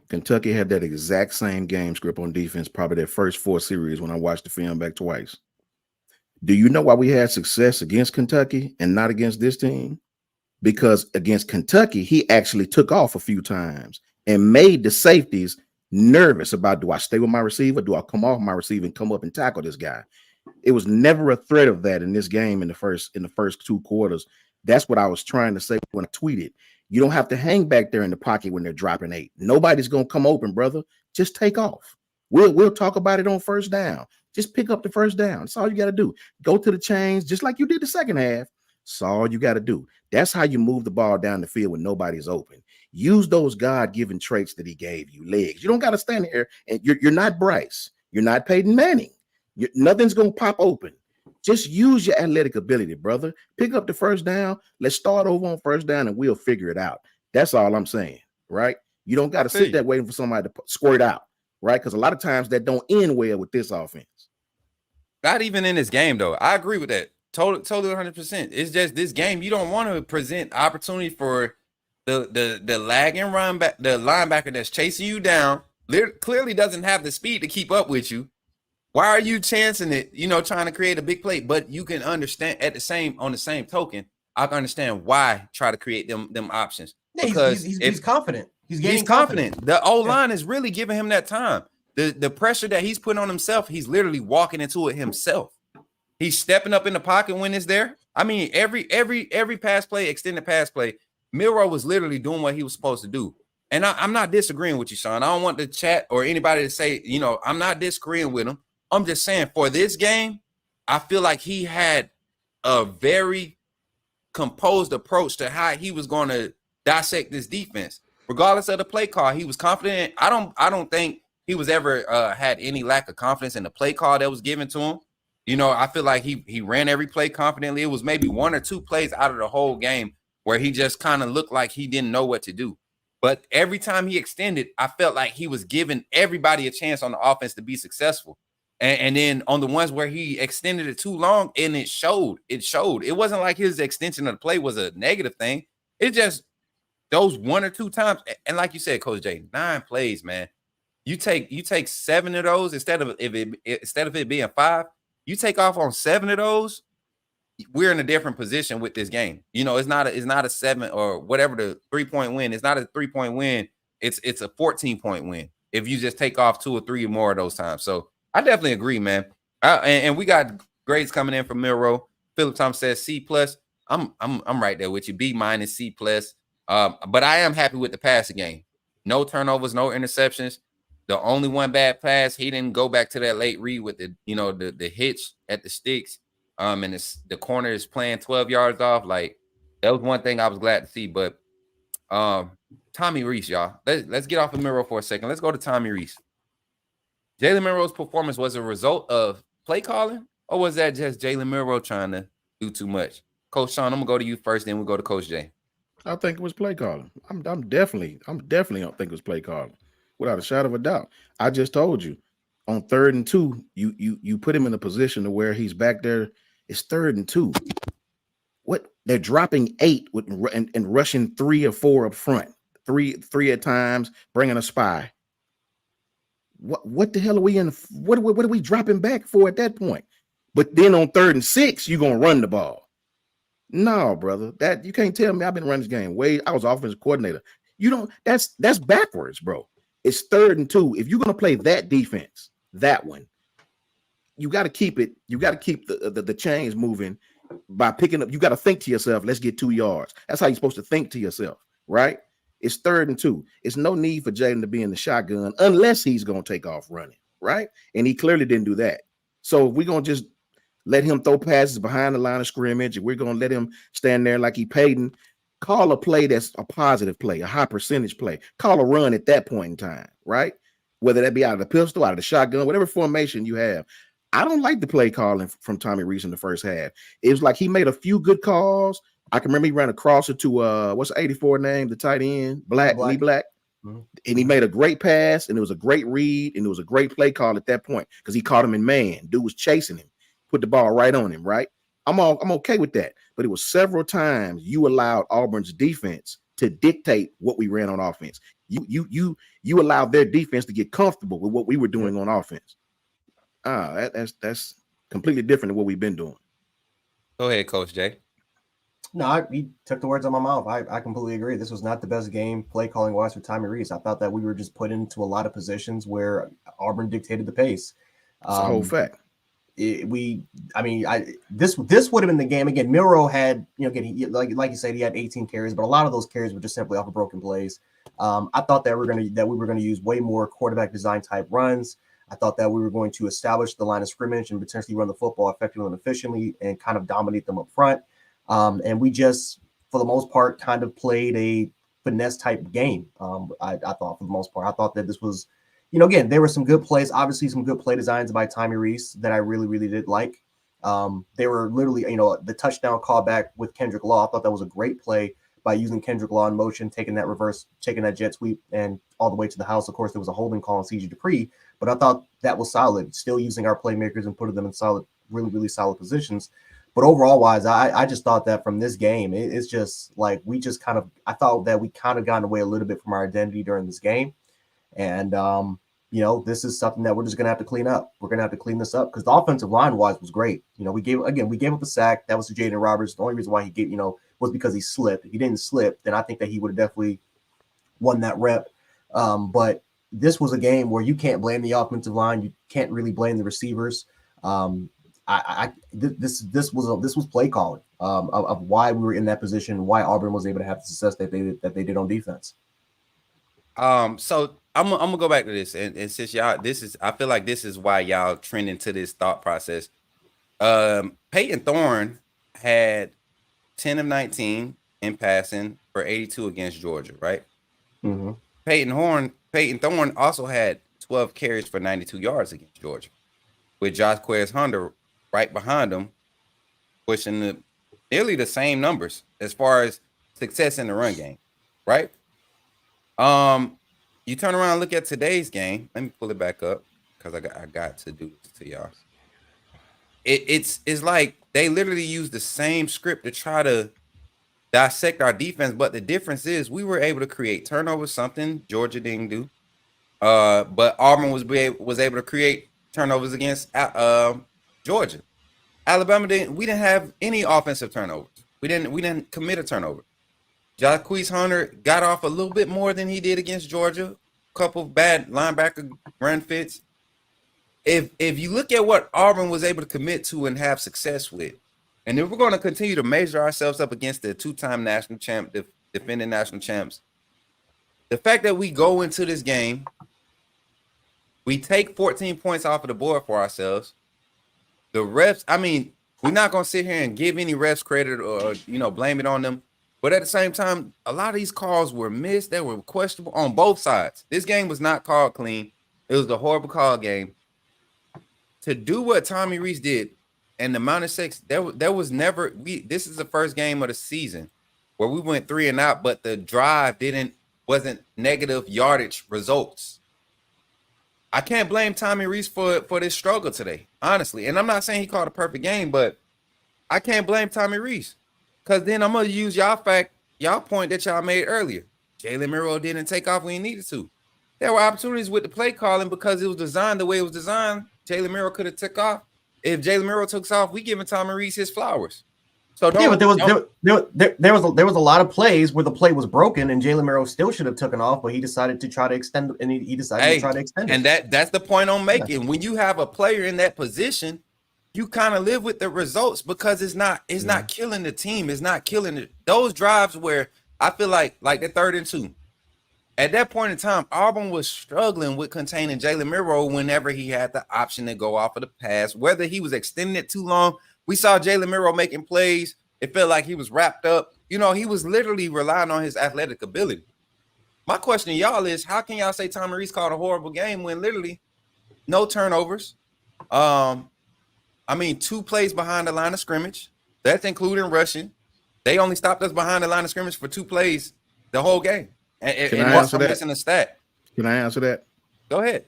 had that exact same game script on defense, probably their first 4 series when I watched the film back twice. Do you know why we had success against Kentucky and not against this team? Because against Kentucky, he actually took off a few times and made the safeties nervous about, do I stay with my receiver? Do I come off my receiver and come up and tackle this guy? It was never a threat of that in this game in the first 2 quarters. That's what I was trying to say when I tweeted. You don't have to hang back there in the pocket when they're dropping 8. Nobody's going to come open, brother. Just take off. We'll talk about it on first down. Just pick up the first down. That's all you got to do. Go to the chains just like you did the second half. That's all you got to do. That's how you move the ball down the field when nobody's open. Use those God-given traits that he gave you, legs. You don't got to stand here and you're not Bryce. You're not Peyton Manning. Nothing's going to pop open. Just use your athletic ability, brother. Pick up the first down. Let's start over on first down and we'll figure it out. That's all I'm saying, right? You don't got to sit there waiting for somebody to squirt out, right? Because a lot of times that don't end well with this offense. Not even in this game, though. I agree with that. Totally 100%. It's just this game, you don't want to present opportunity for the lagging the linebacker that's chasing you down, clearly doesn't have the speed to keep up with you. Why are you chancing it, trying to create a big play? But you can understand on the same token, I can understand why try to create them options. Yeah, because he's confident. He's confident. The O-line is really giving him that time. The pressure that he's putting on himself, he's literally walking into it himself. He's stepping up in the pocket when it's there. I mean, every pass play, extended pass play, Milroe was literally doing what he was supposed to do. And I'm not disagreeing with you, Sean. I don't want the chat or anybody to say, I'm not disagreeing with him. I'm just saying for this game, I feel like he had a very composed approach to how he was going to dissect this defense. Regardless of the play call, he was confident. I don't think he was ever had any lack of confidence in the play call that was given to him. I feel like he ran every play confidently. It was maybe 1 or 2 plays out of the whole game where he just kind of looked like he didn't know what to do. But every time he extended, I felt like he was giving everybody a chance on the offense to be successful. And then on the ones where he extended it too long, and it showed. It wasn't like his extension of the play was a negative thing. It just those 1 or 2 times. And like you said, Coach J, 9 plays, man. You take 7 of those instead of it being 5. You take off on 7 of those. we're in a different position with this game. You know, it's not a 7 or whatever the 3-point win. It's not a 3-point win. It's a 14-point win if you just take off 2 or 3 or more of those times. So I definitely agree, man. And we got grades coming in from Milrow. Philip Thomas says C plus. I'm right there with you. B minus, C plus. But I am happy with the passing game. No turnovers, no interceptions. The only one bad pass, he didn't go back to that late read with the hitch at the sticks. And the corner is playing 12 yards off. Like, that was one thing I was glad to see. But Tommy Reese, y'all. Let's get off of Milrow for a second. Let's go to Tommy Reese. Jalen Milrow's performance was a result of play calling, or was that just Jalen Milrow trying to do too much? Coach Sean, I'm gonna go to you first, then we'll go to Coach Jay. I think it was play calling. I'm definitely don't think it was play calling, without a shadow of a doubt. I just told you, on 3rd and 2, you put him in a position to where he's back there. It's 3rd and 2. What they're dropping 8 with and rushing 3 or 4 up front, three at times, bringing a spy. What the hell are we in? What are we dropping back for at that point? But then on 3rd and 6, you're gonna run the ball. No, brother, that you can't tell me. I've been running this game I was offensive coordinator. You don't. That's backwards, bro. It's 3rd and 2. If you're gonna play that defense, that one, you got to keep it. You got to keep the chains moving by picking up. You got to think to yourself, let's get 2 yards. That's how you're supposed to think to yourself, right? It's 3rd and 2. It's no need for Jaden to be in the shotgun unless he's going to take off running, right? And he clearly didn't do that. So we're going to just let him throw passes behind the line of scrimmage, and we're going to let him stand there like he Peyton. Call a play that's a positive play, a high percentage play. Call a run at that point in time, right? Whether that be out of the pistol, out of the shotgun, whatever formation you have. I don't like the play calling from Tommy Reese in the first half. It was like he made a few good calls. I can remember he ran a crosser to what's the 84 name, the tight end, Black. Mm-hmm. And he made a great pass, and it was a great read, and it was a great play call at that point because he caught him in man. Dude was chasing him, put the ball right on him, right? I'm okay with that. But it was several times you allowed Auburn's defense to dictate what we ran on offense. You allowed their defense to get comfortable with what we were doing on offense. That's completely different than what we've been doing. Go ahead, Coach Jay. No, he took the words out of my mouth. I completely agree. This was not the best game play calling wise for Tommy Reese. I thought that we were just put into a lot of positions where Auburn dictated the pace. It's a whole fact. This would have been the game again. Milrow had, like you said, he had 18 carries, but a lot of those carries were just simply off of broken plays. I thought that we were going to use way more quarterback design type runs. I thought that we were going to establish the line of scrimmage and potentially run the football effectively and efficiently and kind of dominate them up front. And we just, for the most part, kind of played a finesse type game. I thought for the most part, I thought that this was, again, there were some good plays, obviously some good play designs by Tommy Reese that I really, really did like. They were literally, the touchdown callback with Kendrick Law. I thought that was a great play by using Kendrick Law in motion, taking that jet sweep and all the way to the house. Of course, there was a holding call on CJ Dupree, but I thought that was solid, still using our playmakers and putting them in solid, really, really solid positions. But overall wise, I just thought that from this game, it's just like I thought that we kind of gotten away a little bit from our identity during this game. And, this is something that we're just going to have to clean up. We're going to have to clean this up because the offensive line wise was great. We gave up a sack. That was to Jaden Roberts. The only reason why he gave, was because he slipped. If he didn't slip, then I think that he would have definitely won that rep. But this was a game where you can't blame the offensive line. You can't really blame the receivers. This was play calling of why we were in that position, why Auburn was able to have the success that they did on defense. So I'm gonna go back to this, and since I feel like this is why y'all trend into this thought process. Peyton Thorne had 10 of 19 in passing for 82 against Georgia, right? Mm-hmm. Peyton Thorne also had 12 carries for 92 yards against Georgia, with Jacquez Hunter right behind him, pushing nearly the same numbers as far as success in the run game, right? You turn around and look at today's game. Let me pull it back up because I got to do this to y'all. It's like they literally used the same script to try to dissect our defense, but the difference is we were able to create turnovers, something Georgia didn't do. But Auburn was able to create turnovers against Georgia. Alabama we didn't have any offensive turnovers. We didn't commit a turnover. Jacquees Hunter got off a little bit more than he did against Georgia. Couple bad linebacker run fits. If you look at what Auburn was able to commit to and have success with, and if we're going to continue to measure ourselves up against the two-time national champ, defending national champs, the fact that we go into this game, we take 14 points off of the board for ourselves. The refs, I mean, we're not going to sit here and give any refs credit or, blame it on them. But at the same time, a lot of these calls were missed. They were questionable on both sides. This game was not called clean. It was a horrible call game. To do what Tommy Rees did and the amount of six, there was never, this is the first game of the season where we went 3 and out, but the drive wasn't negative yardage results. I can't blame Tommy Rees for this struggle today, honestly. And I'm not saying he called a perfect game, but I can't blame Tommy Rees. Because then I'm going to use y'all point that y'all made earlier. Jalen Miro didn't take off when he needed to. There were opportunities with the play calling because it was designed the way it was designed. Jalen Miro could have took off. If Jalen Miro took off, we giving Tommy Rees his flowers. So yeah, but there was a lot of plays where the play was broken and Jalen Miro still should have taken off, but he decided to try to extend and he decided to try to extend it. And that's the point I'm making. Yeah. When you have a player in that position, you kind of live with the results because it's not killing the team. It's not killing it. Those drives where I feel like the 3rd and 2. At that point in time, Auburn was struggling with containing Jalen Miro whenever he had the option to go off of the pass, whether he was extending it too long. We saw Jalen Miro making plays. It felt like he was wrapped up. He was literally relying on his athletic ability. My question to y'all is, how can y'all say Tommy Rees called a horrible game when literally no turnovers? 2 plays behind the line of scrimmage. That's including rushing. They only stopped us behind the line of scrimmage for 2 plays the whole game. Can I answer that? Missing a stat. Can I answer that? Go ahead.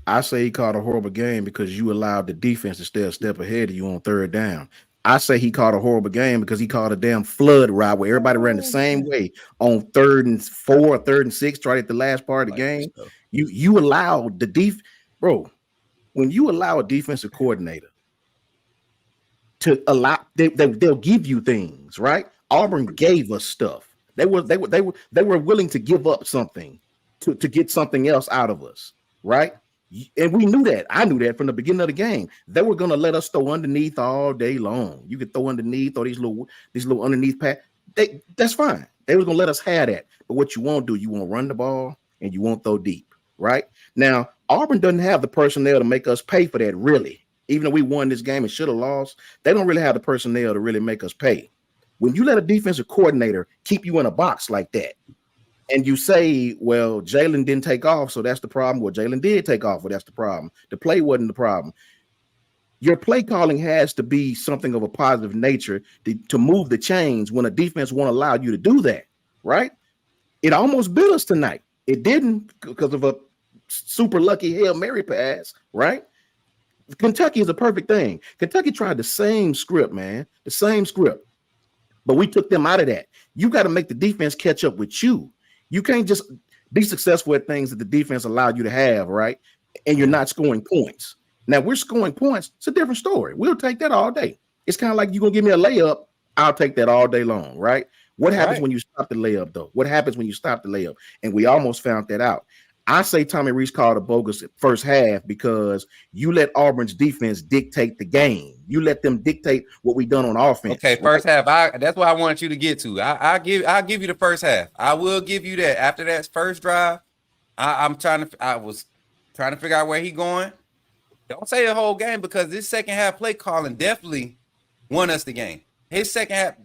I say he called a horrible game because you allowed the defense to stay a step ahead of you on 3rd down. I say he called a horrible game because he called a damn flood route where everybody ran the same way on 3rd and 4, 3rd and 6, right at the last part of the game. You allowed the bro. When you allow a defensive coordinator to allow, they'll give you things, right? Auburn gave us stuff. They were willing to give up something to get something else out of us, right? And we knew that. I knew that from the beginning of the game. They were gonna let us throw underneath all day long. You could throw underneath or these little underneath pass. That's fine. They were gonna let us have that. But what you won't do, you won't run the ball and you won't throw deep, right? Now Auburn doesn't have the personnel to make us pay for that, really. Even though we won this game and should have lost, they don't really have the personnel to really make us pay. When you let a defensive coordinator keep you in a box like that, and you say, well, Jalen didn't take off, so that's the problem. Well, Jalen did take off, well, that's the problem. The play wasn't the problem. Your play calling has to be something of a positive nature to move the chains when a defense won't allow you to do that, right? It almost bit us tonight. It didn't because of a super lucky Hail Mary pass, right? Kentucky is a perfect thing. Kentucky tried the same script, man, the same script. But we took them out of that. You got to make the defense catch up with you. You can't just be successful at things that the defense allowed you to have, right? And you're not scoring points. Now we're scoring points. It's a different story. We'll take that all day. It's kind of like you're going to give me a layup. I'll take that all day long, right? What happens when you stop the layup, though? What happens when you stop the layup? And we almost found that out. I say Tommy Rees called a bogus first half because you let Auburn's defense dictate the game. You let them dictate what we done on offense. Okay, first half. That's what I wanted you to get to. I'll give you the first half. I will give you that. After that first drive, I was trying to figure out where he going. Don't say the whole game because this second half play calling definitely won us the game. His second half,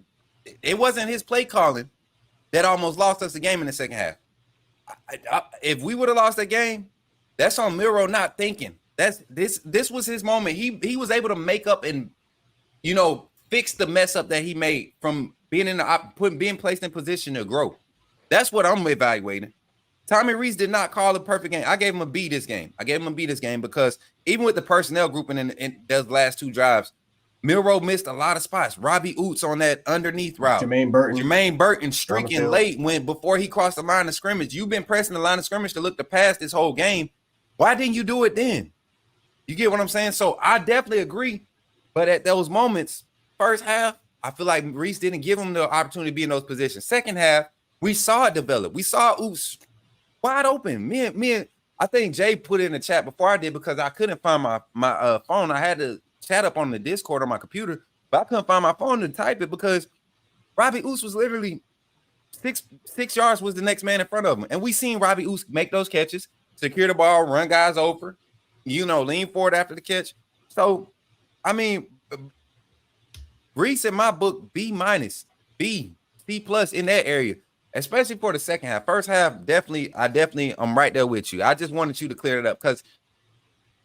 it wasn't his play calling that almost lost us the game in the second half. If we would have lost that game, that's on Miro not thinking. This was his moment. He was able to make up and fix the mess up that he made from being being placed in position to grow. That's what I'm evaluating. Tommy Rees did not call a perfect game. I gave him a B this game. Because even with the personnel grouping in those last 2 drives, Milroe missed a lot of spots. Robbie Oots on that underneath route. Jermaine Burton streaking late before he crossed the line of scrimmage. You've been pressing the line of scrimmage to look to pass this whole game. Why didn't you do it then? You get what I'm saying? So I definitely agree. But at those moments, first half, I feel like Reese didn't give him the opportunity to be in those positions. Second half, we saw it develop. We saw Oops wide open. Me and I think Jay put it in the chat before I did because I couldn't find my phone. I had to chat up on the Discord on my computer, but I couldn't find my phone to type it because Robbie Oos was literally 6 yards was the next man in front of him. And we seen Robbie Oos make those catches, secure the ball, run guys over, lean forward after the catch. So, I mean, Reese in my book, B-, B, C+ in that area, especially for the second half. First half, I'm right there with you. I just wanted you to clear it up because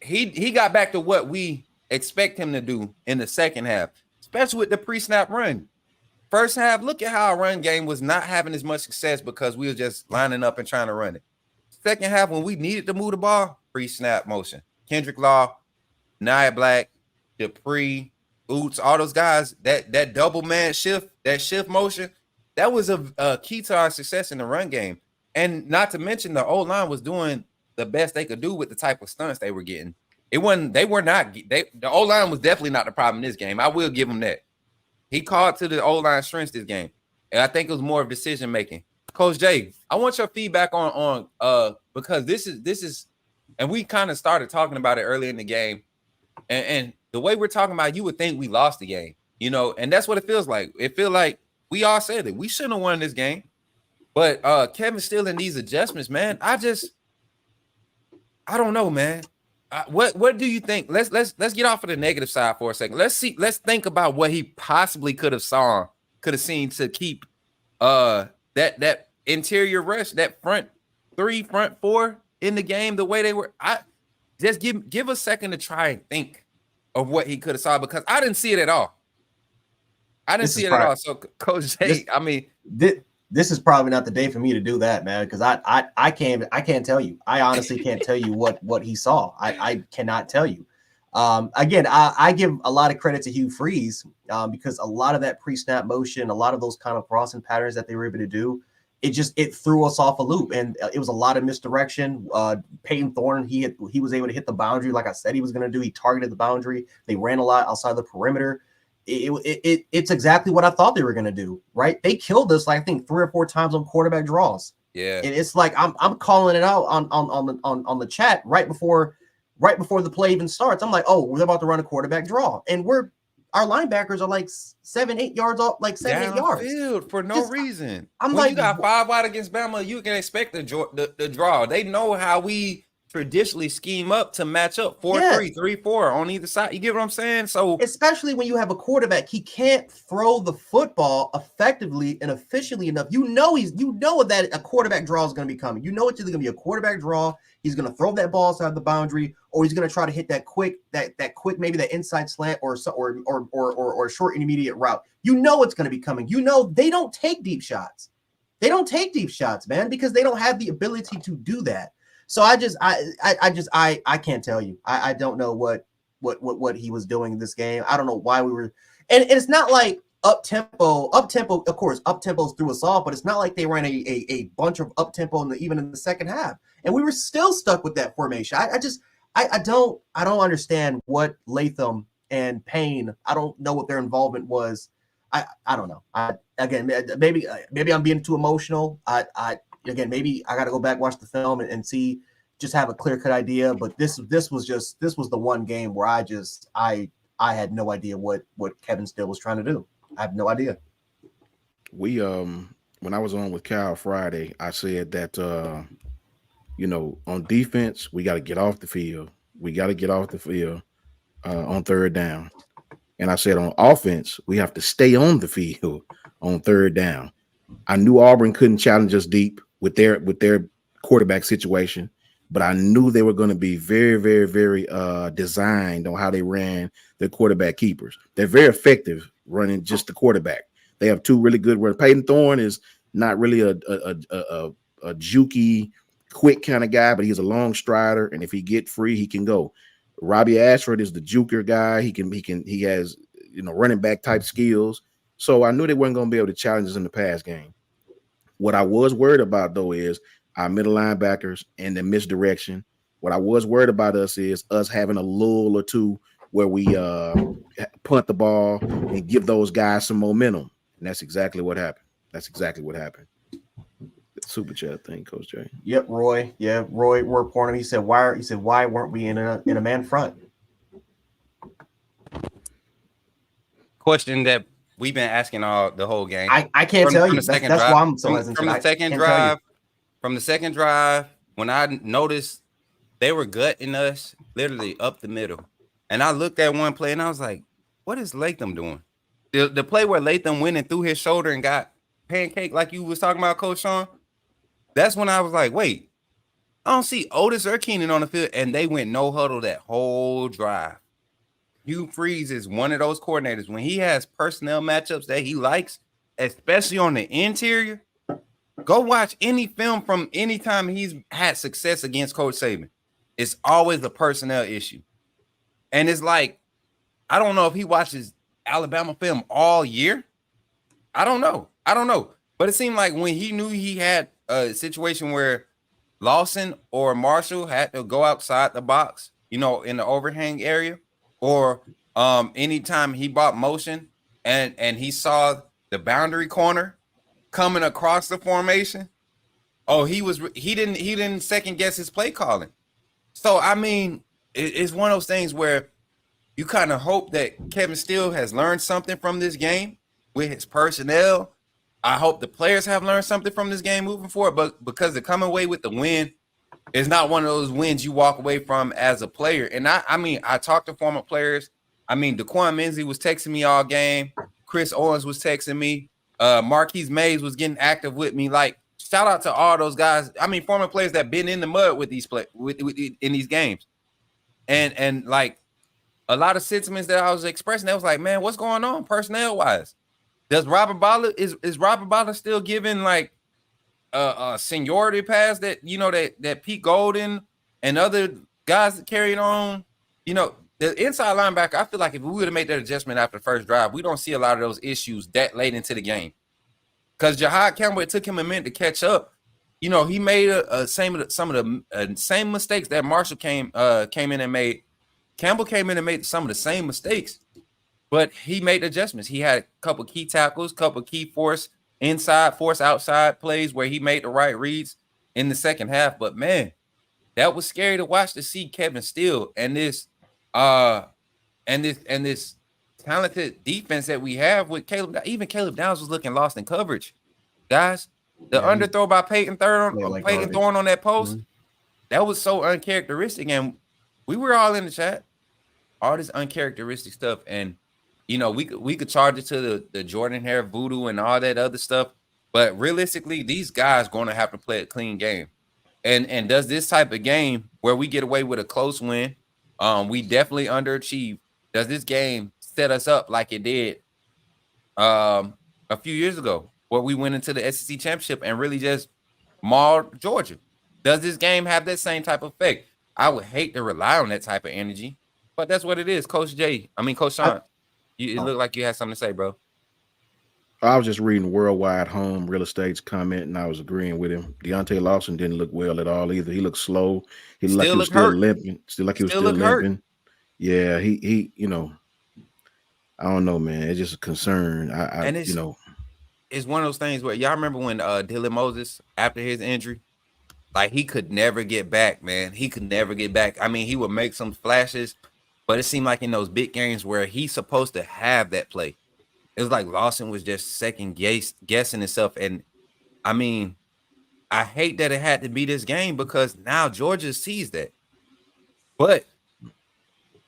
he got back to what we expect him to do in the second half, especially with the pre-snap run. First half, look at how our run game was not having as much success because we were just lining up and trying to run it. Second half, when we needed to move the ball, pre-snap motion. Kendrick Law, Nia Black, Dupree, Oots, all those guys, that double man shift, that shift motion, that was a key to our success in the run game. And not to mention the O-line was doing the best they could do with the type of stunts they were getting. The O-line was definitely not the problem in this game. I will give them that. He called to the O-line strengths this game. And I think it was more of decision making. Coach Jay, I want your feedback on because this is and we kind of started talking about it earlier in the game. And the way we're talking about, you would think we lost the game, and that's what it feels like. It feels like we all said it. We shouldn't have won this game. But Kevin's still in these adjustments, man. I don't know, man. What do you think? Let's get off of the negative side for a second. Let's think about what he possibly could have seen to keep that interior rush, that front three, front four in the game the way they were. I just give a second to try and think of what he could have saw because I didn't see it at all. So Coach Jay, this is probably not the day for me to do that, man, because I can't tell you. I honestly can't tell you what he saw. I cannot tell you. Again, I give a lot of credit to Hugh Freeze because a lot of that pre-snap motion, a lot of those kind of crossing patterns that they were able to do, it threw us off a loop, and it was a lot of misdirection. Peyton Thorne, he was able to hit the boundary like I said he was going to do. He targeted the boundary. They ran a lot outside the perimeter. It's exactly what I thought they were going to do, right? They killed us, I think 3 or 4 times on quarterback draws. Yeah, and it's like I'm calling it out on the chat right before the play even starts. I'm like, oh, we're about to run a quarterback draw, and our linebackers are like 7-8 yards off, like 7-8 yards for no reason. I'm when like, you got 5 wide against Bama, you can expect the draw. They know how we traditionally scheme up to match up 4-3, 3-4 on either side. You get what I'm saying? So especially when you have a quarterback, he can't throw the football effectively and efficiently enough. You know that a quarterback draw is going to be coming. You know it's either going to be a quarterback draw, he's going to throw that ball outside the boundary, or he's going to try to hit that quick, maybe that inside slant or a short intermediate route. You know it's going to be coming. You know they don't take deep shots. They don't take deep shots, man, because they don't have the ability to do that. So I can't tell you. I don't know what he was doing in this game. I don't know why we were, and it's not like up tempo. Of course, up tempo's threw us off, but it's not like they ran a bunch of up tempo even in the second half, and we were still stuck with that formation. I don't understand what Latham and Payne. I don't know what their involvement was. I don't know. Maybe I'm being too emotional. Maybe I got to go back, watch the film and see, just have a clear-cut idea. But this was the one game where I had no idea what Kevin Steele was trying to do. I have no idea. We when I was on with Kyle Friday, I said that on defense we got to get off the field. We got to get off the field on third down. And I said on offense, we have to stay on the field on third down. I knew Auburn couldn't challenge us deep with their quarterback situation, but I knew they were going to be very, very, very designed on how they ran their quarterback keepers. They're very effective running just the quarterback. They have 2 really good runners. Peyton Thorne is not really a jukey, quick kind of guy, but he's a long strider, and if he get free, he can go. Robbie Ashford is the juker guy. He has running back type skills. So I knew they weren't going to be able to challenge us in the pass game. What I was worried about, though, is our middle linebackers and the misdirection. What I was worried about is us having a lull or two where we punt the ball and give those guys some momentum. And that's exactly what happened. That's exactly what happened. Super chat thing, Coach J. Yep, Roy. Yeah, Roy reported. He said, why weren't we in a man front? Question that we've been asking all the whole game. I can't tell you. That's why I'm so hesitant. From the second drive, when I noticed they were gutting us literally up the middle. And I looked at one play and I was like, what is Latham doing? The play where Latham went and threw his shoulder and got pancake like you was talking about, Coach Sean. That's when I was like, wait, I don't see Otis or Keenan on the field. And they went no huddle that whole drive. Hugh Freeze is one of those coordinators. When he has personnel matchups that he likes, especially on the interior, go watch any film from any time he's had success against Coach Saban. It's always a personnel issue. And it's like, I don't know if he watches Alabama film all year. I don't know. But it seemed like when he knew he had a situation where Lawson or Marshall had to go outside the box, in the overhang area, or anytime he brought motion and he saw the boundary corner coming across the formation, he didn't second guess his play calling. So I mean, it's one of those things where you kind of hope that Kevin Steele has learned something from this game with his personnel. I hope the players have learned something from this game moving forward, but because they're coming away with the win, it's not one of those wins you walk away from as a player. And I talked to former players. I mean, Daquan Menzie was texting me all game. Chris Owens was texting me. Marquise Mays was getting active with me. Like, shout out to all those guys. I mean, former players that been in the mud with these in these games. And like a lot of sentiments that I was expressing, that was like, man, what's going on personnel wise? Does Robert Balla is Robert Balla still giving like a seniority pass that that Pete Golden and other guys that carried on? The inside linebacker, I feel like if we would have made that adjustment after the first drive, we don't see a lot of those issues that late into the game. Because Jahad Campbell, it took him a minute to catch up. He made some of the same mistakes that Marshall came in and made. Campbell came in and made some of the same mistakes, but he made adjustments. He had a couple key tackles, couple key force inside, force outside plays where he made the right reads in the second half. But man, that was scary to watch, to see Kevin Steele and this talented defense that we have with Caleb. Even Caleb Downs was looking lost in coverage, guys. The underthrow by Peyton Thorne on that post, that was so uncharacteristic. And we were all in the chat, all this uncharacteristic stuff. And we could charge it to the Jordan Hare voodoo and all that other stuff. But realistically, these guys going to have to play a clean game. And does this type of game where we get away with a close win, we definitely underachieve. Does this game set us up like it did a few years ago, where we went into the SEC championship and really just mauled Georgia? Does this game have that same type of effect? I would hate to rely on that type of energy, but that's what it is. Coach Sean, it looked like you had something to say, bro. I was just reading Worldwide Home Real Estate's comment, and I was agreeing with him. Deontay Lawson didn't look well at all either. He looked slow. He looked like he was still limping. Limping. Yeah, he I don't know, man. It's just a concern. It's one of those things where y'all remember when Dylan Moses, after his injury, like he could never get back, man. He could never get back. I mean, he would make some flashes, but it seemed like in those big games where he's supposed to have that play, it was like Lawson was just second guessing himself. And I mean, I hate that it had to be this game because now Georgia sees that. But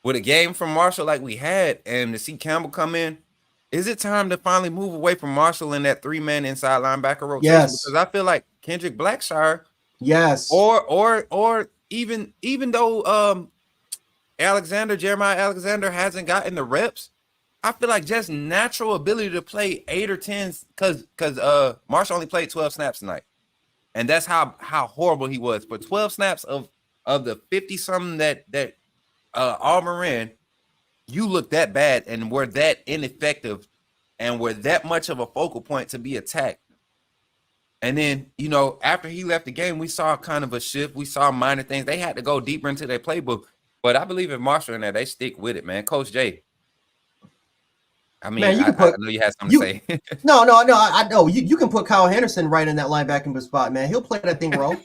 with a game from Marshall like we had, and to see Campbell come in, is it time to finally move away from Marshall in that 3-man inside linebacker rotation? Yes. Because I feel like Kendrick Blackshire, yes, or even though Jeremiah Alexander hasn't gotten the reps, I feel like just natural ability to play 8 or 10, because Marshall only played 12 snaps tonight, and that's how horrible he was. For 12 snaps of the 50-something that Auburn ran, you look that bad and were that ineffective and were that much of a focal point to be attacked. And then, after he left the game, we saw kind of a shift. We saw minor things. They had to go deeper into their playbook. But I believe if Marshall in there, they stick with it, man. Coach J. I mean, Man, you can I put know you had something to say. no. I know you can put Kyle Henderson right in that linebacking spot, man. He'll play that thing wrong.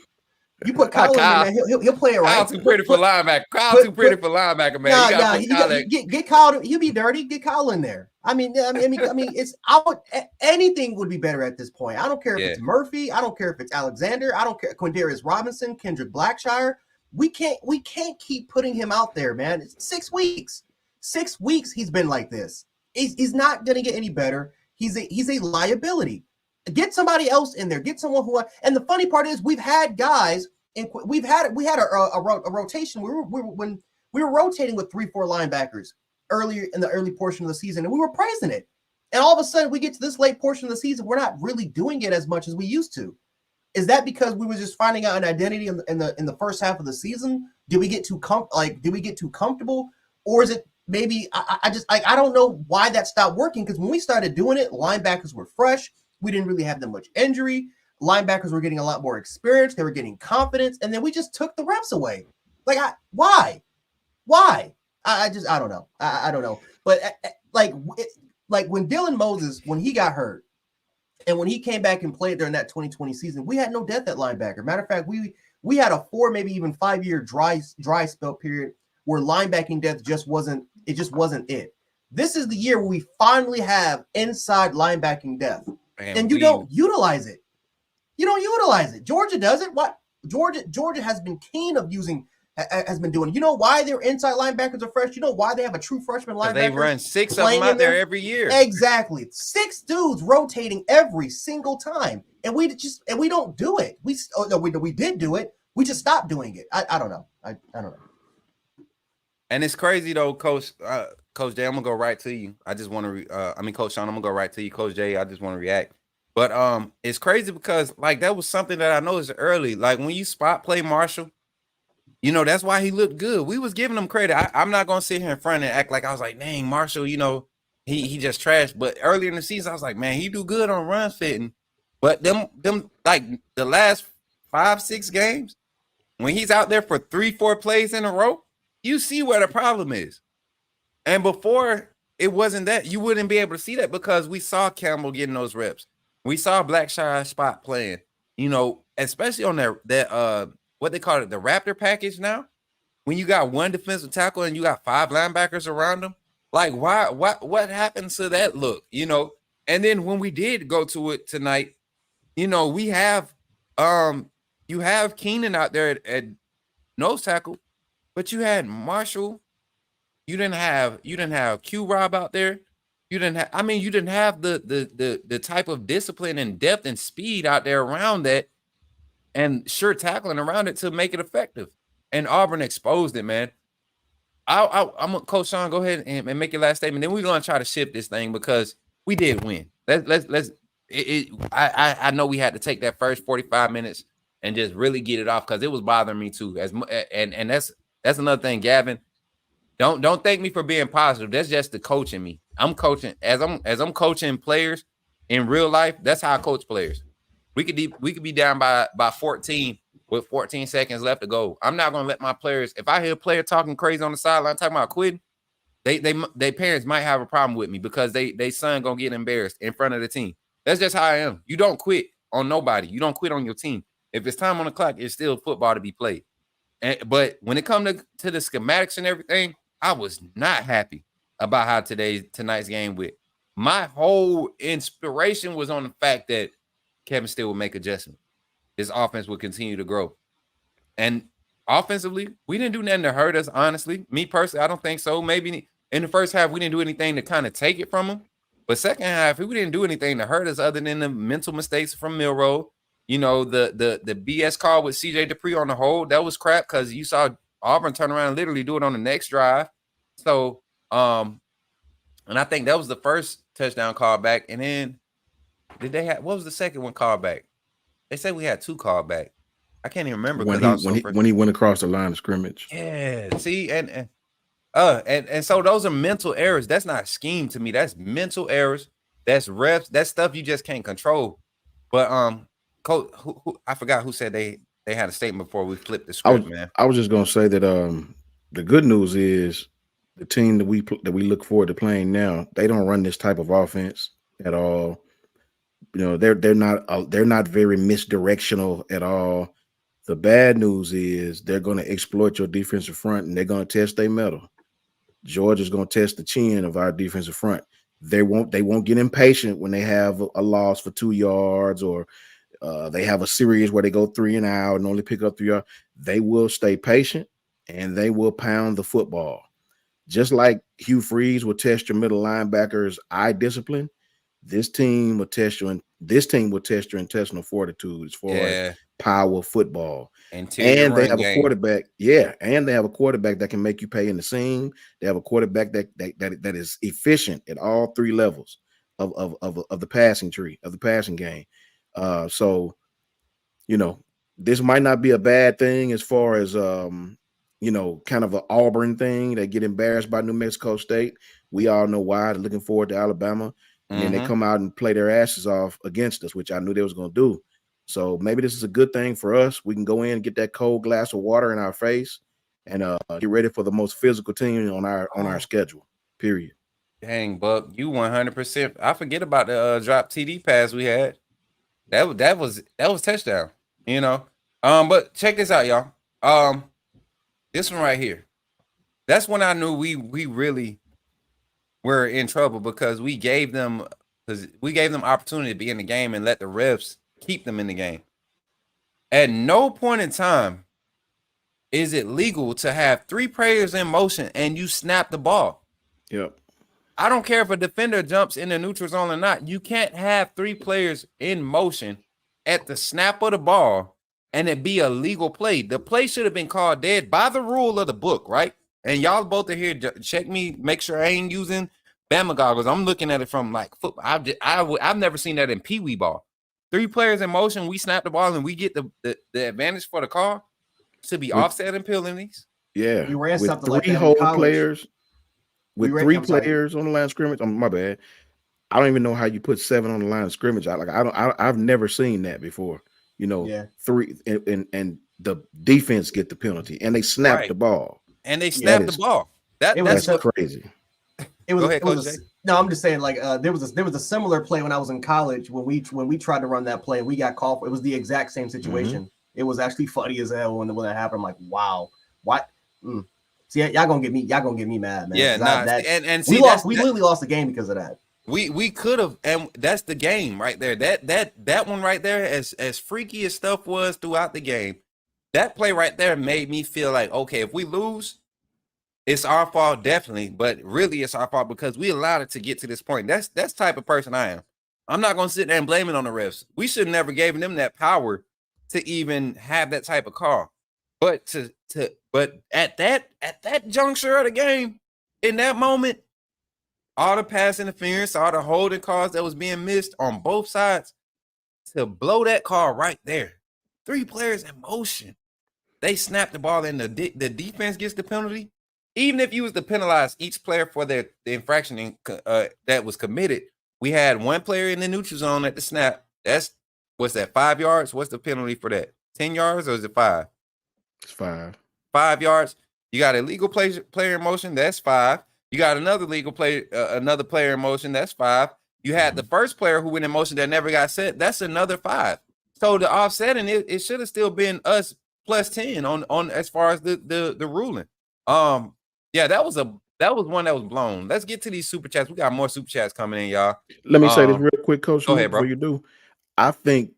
You put Kyle in there, man. He'll play it right. Kyle too pretty for linebacker. Kyle too pretty for linebacker, man. You gotta put Kyle in. Get Kyle. He'll be dirty. Get Kyle in there. I mean, it's anything would be better at this point. I don't care if it's Murphy. I don't care if it's Alexander. I don't care Quindarius Robinson, Kendrick Blackshire. We can't keep putting him out there, man. It's 6 weeks. 6 weeks he's been like this. He's not gonna get any better. He's a liability. Get somebody else in there. Get someone who. And the funny part is, we've had guys, and we had a rotation. When we were rotating with 3-4 linebackers earlier in the early portion of the season, and we were praising it. And all of a sudden, we get to this late portion of the season, we're not really doing it as much as we used to. Is that because we were just finding out an identity in the first half of the season? Did we get too comfortable, or is it maybe I don't know why that stopped working? Because when we started doing it, linebackers were fresh. We didn't really have that much injury. Linebackers were getting a lot more experience. They were getting confidence, and then we just took the reps away. Like, why? I don't know. I don't know. But like when Dylan Moses, when he got hurt, and when he came back and played during that 2020 season, we had no depth at linebacker. Matter of fact, we had a 4, maybe even 5-year dry spell period where linebacking depth just wasn't it. This is the year where we finally have inside linebacking depth. And you don't utilize it. You don't utilize it. Georgia does it. What? Georgia has been keen of using, has been doing. You know why their inside linebackers are fresh? You know why they have a true freshman linebacker? They run 6 of them out there every year. Exactly. 6 dudes rotating every single time. And we don't do it. We did do it. We just stopped doing it. I don't know. I don't know. And it's crazy though, Coach Jay, I'm gonna go right to you. I just want to Coach Sean, I'm gonna go right to you. Coach Jay, I just want to react. But it's crazy because like that was something that I noticed early. Like when you spot play Marshall, you know, that's why he looked good. We was giving him credit. I'm not gonna sit here in front and act like I was like, dang, Marshall, you know, he just trashed. But earlier in the season, I was like, man, he do good on run fitting. But them like the last 5-6 games, when he's out there for 3-4 plays in a row, you see where the problem is. And before it wasn't that, you wouldn't be able to see that because we saw Campbell getting those reps. We saw Blackshire spot playing, you know, especially on that what they call it, the Raptor package now. When you got one defensive tackle and you got 5 linebackers around them, like what happened to that look, you know? And then when we did go to it tonight, you know, we have you have Keenan out there at nose tackle, but you had Marshall. You didn't have Q-Rob out there. You didn't have the type of discipline and depth and speed out there around that and sure tackling around it to make it effective. And Auburn exposed it, man. I'm gonna Coach Sean, go ahead and make your last statement. Then we're gonna try to shift this thing because we did win. I know we had to take that first 45 minutes and just really get it off because it was bothering me too. And that's another thing, Gavin. Don't thank me for being positive. That's just the coaching me. I'm coaching as I'm coaching players in real life. That's how I coach players. We could be down by 14 with 14 seconds left to go. I'm not gonna let my players. If I hear a player talking crazy on the sideline talking about quitting, they parents might have a problem with me because they son gonna get embarrassed in front of the team. That's just how I am. You don't quit on nobody. You don't quit on your team. If it's time on the clock, it's still football to be played. But when it comes to the schematics and everything, I was not happy about how tonight's game went. My whole inspiration was on the fact that Kevin Steele would make adjustments. His offense would continue to grow. And offensively, we didn't do nothing to hurt us, honestly. Me personally, I don't think so. Maybe in the first half, we didn't do anything to kind of take it from them. But second half, we didn't do anything to hurt us other than the mental mistakes from Milroe. You know, the BS call with CJ Dupree on the hold, that was crap because you saw Auburn turn around and literally do it on the next drive. So, and I think that was the first touchdown call back. And then what was the second one called back? They said we had 2 called back. I can't even remember when he went across the line of scrimmage. Yeah, see, and so those are mental errors. That's not scheme to me. That's mental errors. That's reps. That's stuff you just can't control. But Coach, who I forgot who said they had a statement before we flipped the script, man. I was just gonna say that the good news is the team that we look forward to playing now, they don't run this type of offense at all. You know, they're not very misdirectional at all. The bad news is they're going to exploit your defensive front and they're going to test their metal. Georgia's going to test the chin of our defensive front. They won't get impatient when they have a loss for 2 yards or they have a series where they go 3 and out and only pick up 3 yards. They will stay patient and they will pound the football. Just like Hugh Freeze will test your middle linebackers' eye discipline, this team will test your intestinal fortitude as far as power football. And they have a quarterback, and they have a quarterback that can make you pay in the seam. They have a quarterback that is efficient at all 3 levels of the passing tree, of the passing game. So, you know, this might not be a bad thing as far as you know, kind of an Auburn thing. They get embarrassed by New Mexico State. We all know why. They're looking forward to Alabama. And then they come out and play their asses off against us, which I knew they was going to do. So maybe this is a good thing for us. We can go in and get that cold glass of water in our face and get ready for the most physical team on our schedule, period. Dang, Buck, you 100%. I forget about the drop TD pass we had. That was touchdown, you know. But check this out, y'all. This one right here. That's when I knew we really were in trouble because we gave them opportunity to be in the game and let the refs keep them in the game. At no point in time is it legal to have 3 players in motion and you snap the ball. Yep. I don't care if a defender jumps in the neutral zone or not. You can't have 3 players in motion at the snap of the ball and it be a legal play. The play should have been called dead by the rule of the book, right? And y'all both are here. Check me, make sure I ain't using Bama goggles. I'm looking at it from like football. I've never seen that in Pee Wee ball. 3 players in motion, we snap the ball and we get the advantage for the call to be offset and penalties. Yeah, We ran with something 3 like that in whole college. players, with We ran- 3 I'm sorry. players on the line of scrimmage. My bad. I don't even know how you put 7 on the line of scrimmage. I've never seen that before. You know, Yeah. 3 and the defense get the penalty and they snap Right. the ball. And they snapped the ball. That's crazy. It was, Go ahead, it was Coach a, Jay. no, I'm just saying, like there was a similar play when I was in college when we tried to run that play and we got called for. It was the exact same situation. It was actually funny as hell when that happened. I'm like, wow, what? See, y'all gonna get me mad, man. Yeah, and see, we lost. We literally lost the game because of that. We could have, and that's the game right there. That one right there, as freaky as stuff was throughout the game, that play right there made me feel like, okay, if we lose, it's our fault, definitely, but really it's our fault because we allowed it to get to this point. That's the type of person I am. I'm not gonna sit there and blame it on the refs. We should have never given them that power to even have that type of call. But but at that juncture of the game, in that moment, all the pass interference, all the holding calls that was being missed on both sides, to blow that call right there. 3 players in motion. They snap the ball and the defense gets the penalty. Even if you was to penalize each player for the infraction that was committed, we had 1 player in the neutral zone at the snap. What's that, 5 yards? What's the penalty for that? 10 yards or is it 5? It's 5. 5 yards. You got a legal player in motion. That's 5. You got another legal player, another player in motion. That's 5. You had the first player who went in motion that never got set. That's another 5. So the offsetting it should have still been us plus 10 on as far as the ruling. Yeah, that was one that was blown. Let's get to these super chats. We got more super chats coming in, y'all. Let me say this real quick, Coach. Go ahead, bro. Before you do, I think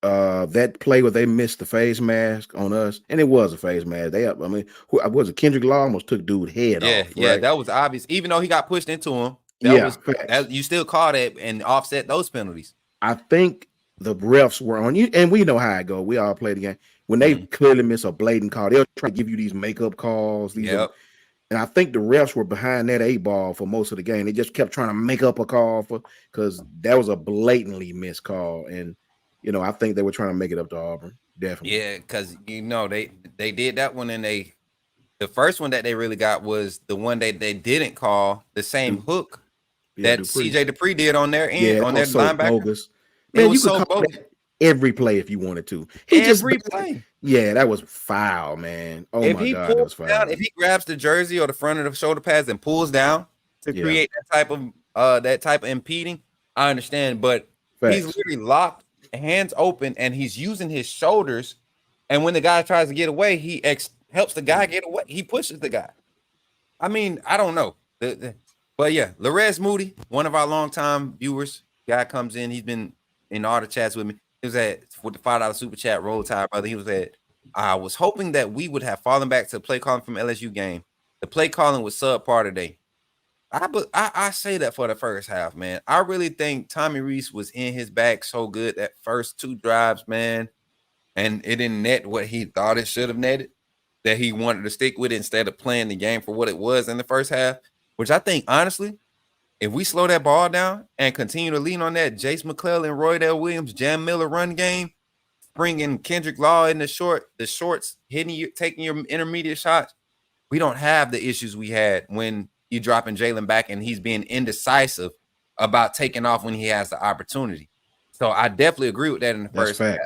that play where they missed the face mask on us, and it was a face mask. Who was it? Kendrick Law almost took dude's head off. Yeah, right? that was obvious. Even though he got pushed into him, you still caught it and offset those penalties. I think the refs were on you, and we know how it go. We all play the game. When they clearly miss a blatant call, they'll try to give you these makeup calls. And I think the refs were behind that 8 ball for most of the game. They just kept trying to make up a call because that was a blatantly missed call. And I think they were trying to make it up to Auburn. Definitely. Yeah, because they did that one, and the first one that they really got was the one they didn't call the same hook that CJ Dupree did on their end on their linebacker. Bogus. Man, you could call that. every play if you wanted to. He Every just play. Yeah, that was foul, man. Oh If my he God, that pulls was foul. down, if he grabs the jersey or the front of the shoulder pads and pulls down to Yeah. create that type of impeding, I understand. But he's Facts. literally locked, hands open, and he's using his shoulders. And when the guy tries to get away, he helps the guy get away. He pushes the guy. I mean, I don't know. But yeah, Larez Moody, one of our longtime viewers, guy comes in. He's been in all the chats with me. He was at with the $5 super chat, roll tide, brother. He was at, I was hoping that we would have fallen back to play calling from LSU game. The play calling was subpar today. I say that for the first half, man. I really think Tommy Reese was in his bag so good that first 2 drives, man, and it didn't net what he thought it should have netted, that he wanted to stick with it instead of playing the game for what it was in the first half, which I think, honestly, if we slow that ball down and continue to lean on that Jace McClellan, Roydell Williams, Jam Miller run game, bringing Kendrick Law in the shorts, hitting you, taking your intermediate shots, we don't have the issues we had when you dropping Jalen back and he's being indecisive about taking off when he has the opportunity. So I definitely agree with that in the first half.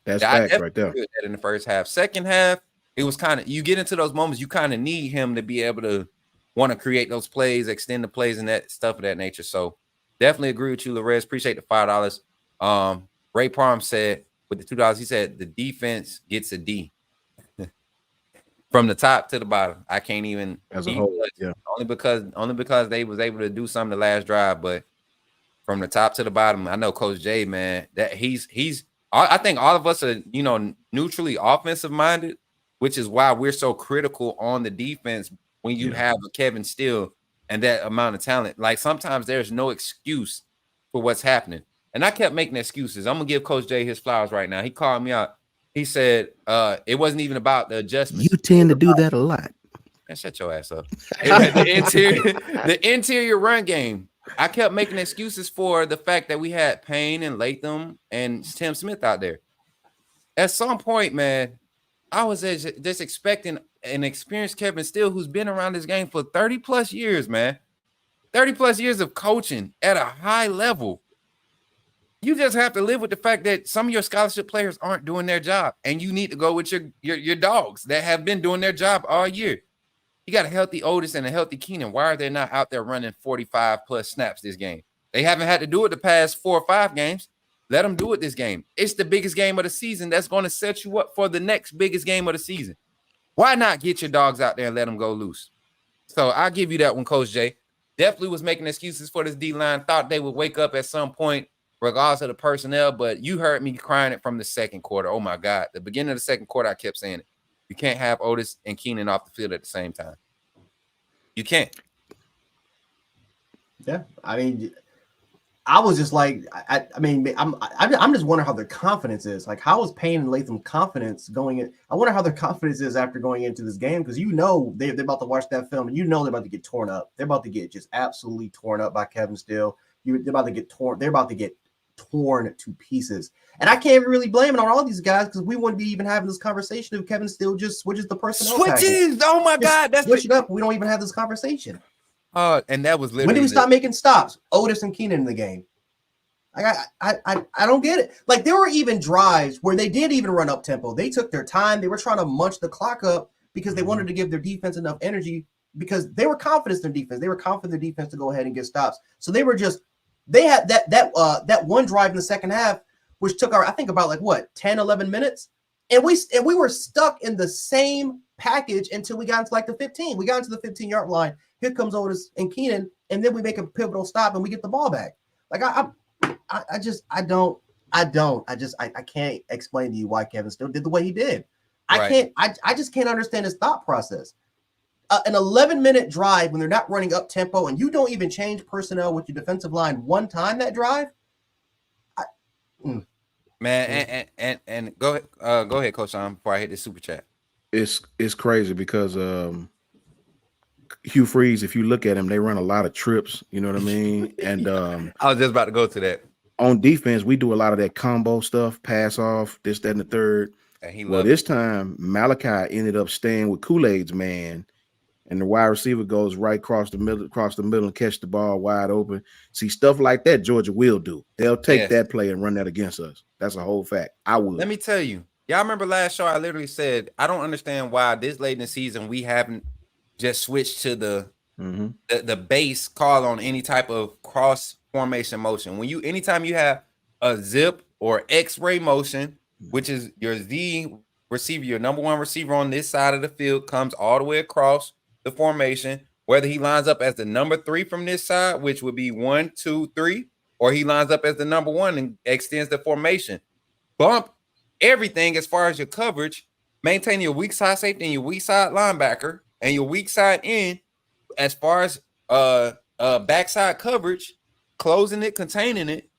That's facts right there. Agree with that in the first half. Second half, it was kind of, you get into those moments, you kind of need him to be able to want to create those plays, extend the plays, and that stuff of that nature. So definitely agree with you, Larez. Appreciate the $5. Ray Parham said with the $2, he said the defense gets a D. From the top to the bottom. I can't even as a whole, yeah. Only because they was able to do something the last drive, but from the top to the bottom, I know Coach J, man, that he's I think all of us are, neutrally offensive minded, which is why we're so critical on the defense when you have a Kevin Steele and that amount of talent. Like sometimes there's no excuse for what's happening. And I kept making excuses. I'm gonna give Coach J his flowers right now. He called me out. He said it wasn't even about the adjustments. You tend to do that a lot. Man, shut your ass up. The interior run game. I kept making excuses for the fact that we had Payne and Latham and Tim Smith out there. At some point, man, I was just expecting an experienced Kevin Steele who's been around this game for 30 plus years, man. 30 plus years of coaching at a high level. You just have to live with the fact that some of your scholarship players aren't doing their job, and you need to go with your dogs that have been doing their job all year. You got a healthy Otis and a healthy Keenan. Why are they not out there running 45 plus snaps this game? They haven't had to do it the past 4 or 5 games. Let them do it this game. It's the biggest game of the season that's going to set you up for the next biggest game of the season. Why not get your dogs out there and let them go loose? So I'll give you that one, Coach J. Definitely was making excuses for this D-line. Thought they would wake up at some point, regardless of the personnel, but you heard me crying it from the second quarter. Oh, my God. The beginning of the second quarter, I kept saying it. You can't have Otis and Keenan off the field at the same time. You can't. Yeah, I mean, I was just like, I'm just wondering how their confidence is. Like, how is Payne and Latham confidence going in? I wonder how their confidence is after going into this game, because they're about to watch that film and they're about to get torn up. They're about to get just absolutely torn up by Kevin Steele. They're about to get torn. They're about to get torn to pieces. And I can't really blame it on all these guys, because we wouldn't be even having this conversation if Kevin Steele just switches the personnel. Switches! Oh my God, that's switch it up. We don't even have this conversation. And that was literally when did we stop making stops? Otis and Keenan in the game. I don't get it. Like, there were even drives where they did even run up tempo. They took their time. They were trying to munch the clock up because they wanted to give their defense enough energy, because they were confident in their defense. They were confident in their defense to go ahead and get stops. So they had that one drive in the second half, which took I think about 10, 11 minutes. And we were stuck in the same package until we got into the 15. We got into the 15-yard line. Here comes Otis and Keenan, and then we make a pivotal stop and we get the ball back. Like, I can't explain to you why Kevin Steele did the way he did. I just can't understand his thought process. An 11-minute drive when they're not running up tempo and you don't even change personnel with your defensive line one time that drive. Man, and go ahead, Coach Sean, before I hit the super chat. It's crazy because Hugh Freeze, if you look at him, they run a lot of trips, you know what I mean? And I was just about to go to that. On defense, we do a lot of that combo stuff, pass off, this, that, and the third. Well, this time Malachi ended up staying with Kool-Aid's man and the wide receiver goes right across the middle and catch the ball wide open. See, stuff like that Georgia will do. They'll take that play and run that against us. That's a whole fact. I would. Let me tell you. Y'all remember last show I literally said, I don't understand why this late in the season we haven't just switched to the base call on any type of cross formation motion. Anytime you have a zip or X-ray motion, which is your Z receiver, your number one receiver on this side of the field, comes all the way across the formation, whether he lines up as the number 3 from this side, which would be 1, 2, 3, or he lines up as the number 1 and extends the formation. Bump everything as far as your coverage, maintain your weak side safety and your weak side linebacker and your weak side end as far as backside coverage, closing it, containing it,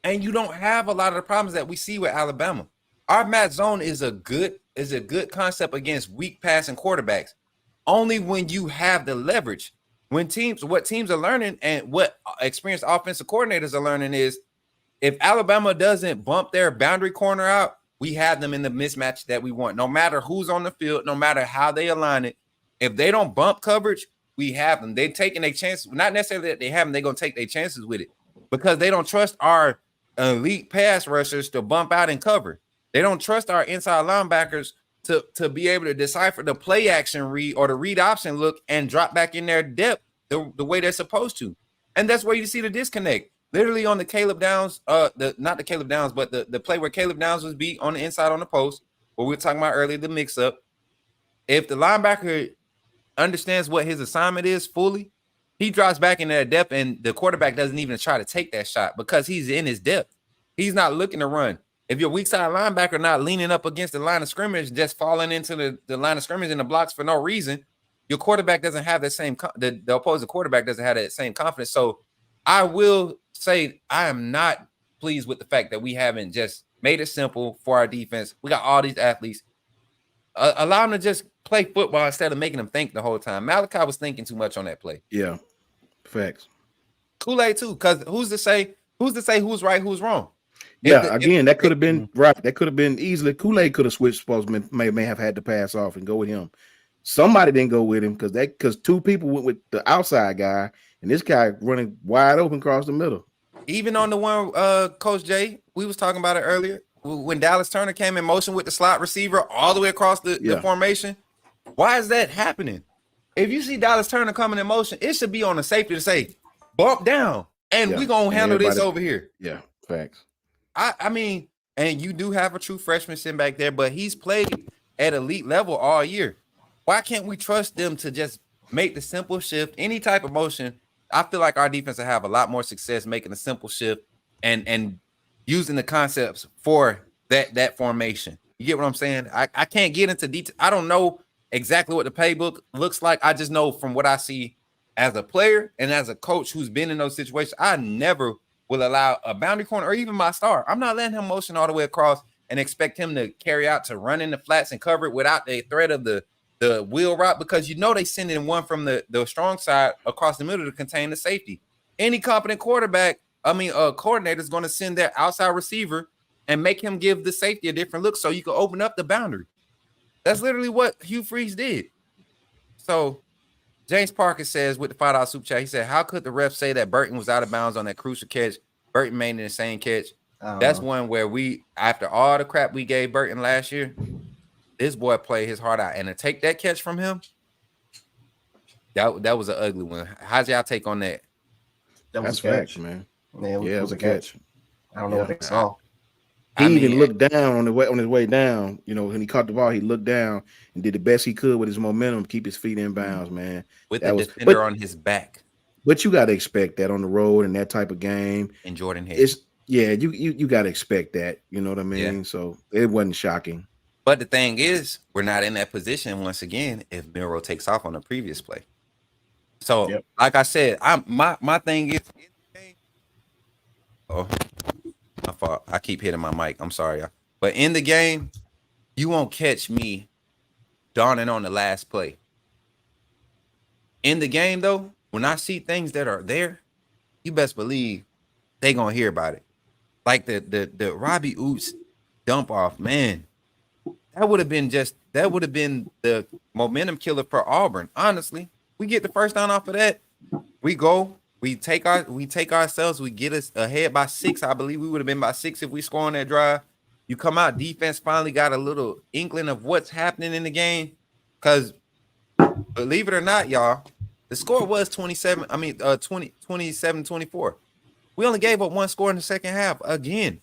and you don't have a lot of the problems that we see with Alabama. Our mat zone is a good concept against weak passing quarterbacks. Only when you have the leverage. What teams are learning and what experienced offensive coordinators are learning is if Alabama doesn't bump their boundary corner out, we have them in the mismatch that we want. No matter who's on the field, no matter how they align it, if they don't bump coverage, we have them. They're taking their chances. Not necessarily that they have them, they're going to take their chances with it because they don't trust our elite pass rushers to bump out and cover. They don't trust our inside linebackers to be able to decipher the play action read or the read option look and drop back in their depth the way they're supposed to. And that's where you see the disconnect. Literally on the Caleb Downs, not the Caleb Downs, but the play where Caleb Downs was beat on the inside on the post, what we were talking about earlier, the mix-up. If the linebacker understands what his assignment is fully, he drops back in that depth, and the quarterback doesn't even try to take that shot because he's in his depth. He's not looking to run. If your weak side linebacker not leaning up against the line of scrimmage, just falling into the line of scrimmage in the blocks for no reason, your quarterback doesn't have that same the opposing quarterback doesn't have that same confidence. So I will say I am not pleased with the fact that we haven't just made it simple for our defense. We got all these athletes. Allow them to just play football instead of making them think the whole time. Malachi was thinking too much on that play. Yeah, facts. Kool-Aid too, because who's to say who's right, who's wrong? That could have been right. That could have been easily. Kool-Aid could have switched spots, may have had to pass off and go with him. Somebody didn't go with him because two people went with the outside guy, and this guy running wide open across the middle. Even on the one, Coach Jay, we was talking about it earlier, when Dallas Turner came in motion with the slot receiver all the way across the formation. Why is that happening? If you see Dallas Turner coming in motion, it should be on the safety to say, bump down, and we're going to handle this over here. Yeah, facts. I mean, and you do have a true freshman sitting back there, but he's played at elite level all year. Why can't we trust them to just make the simple shift, any type of motion? I feel like our defense will have a lot more success making a simple shift and using the concepts for that formation. You get what I'm saying? I can't get into detail. I don't know exactly what the playbook looks like. I just know from what I see as a player and as a coach who's been in those situations, I never will allow a boundary corner or even my star. I'm not letting him motion all the way across and expect him to carry out to run in the flats and cover it without the threat of the wheel route, because they send in one from the strong side across the middle to contain the safety. Any competent coordinator is going to send their outside receiver and make him give the safety a different look so you can open up the boundary. That's literally what Hugh Freeze did. So James Parker says with the $5 super chat, he said, how could the ref say that Burton was out of bounds on that crucial catch? Burton made an insane catch. That's one where after all the crap we gave Burton last year, this boy played his heart out. And to take that catch from him, that was an ugly one. How's y'all take on that? That's facts, man. It was a catch. I don't know what they saw. He even looked down on his way down. When he caught the ball, he looked down and did the best he could with his momentum to keep his feet in bounds, man. With the defender on his back. But you got to expect that on the road and that type of game. And Jordan Hicks. You got to expect that. You know what I mean? Yeah. So it wasn't shocking. But the thing is, we're not in that position once again if Milroe takes off on the previous play. So, like I said, my thing is, my fault. I keep hitting my mic. I'm sorry, y'all. But in the game, you won't catch me dawning on the last play. In the game, though, when I see things that are there, you best believe they gonna hear about it. Like the Robbie Oots dump off, man. That would have been the momentum killer for Auburn, honestly. We get the first down off of that. We go. We take ourselves. We get us ahead by 6. I believe we would have been by 6 if we score on that drive. You come out. Defense finally got a little inkling of what's happening in the game. Because believe it or not, y'all, the score was 27. I mean, 27-24. We only gave up one score in the second half again.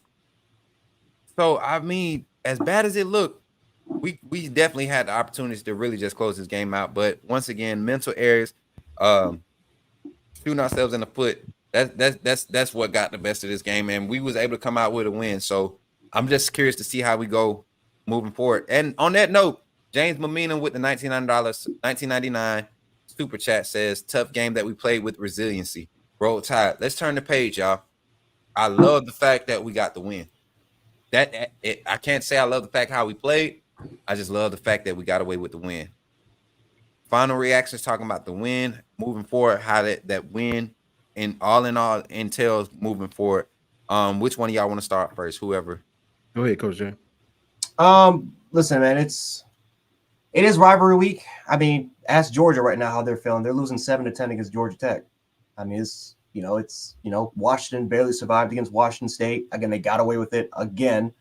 So I mean, as bad as it looked, we definitely had the opportunities to really just close this game out. But once again, mental errors, shooting ourselves in the foot. That's what got the best of this game, and we was able to come out with a win. So I'm just curious to see how we go moving forward. And on that note, James Mamina with the $19.99 super chat says, "Tough game that we played with resiliency. Roll Tide." Let's turn the page, y'all. I love the fact that we got the win. I can't say I love the fact how we played. I just love the fact that we got away with the win. Final reactions talking about the win, moving forward, how that win and all in all entails moving forward. Which one of y'all want to start first? Whoever. Go ahead, Coach Jay. Listen, man, it is rivalry week. I mean, ask Georgia right now how they're feeling. They're losing 7-10 against Georgia Tech. I mean, it's Washington barely survived against Washington State. Again, they got away with it again.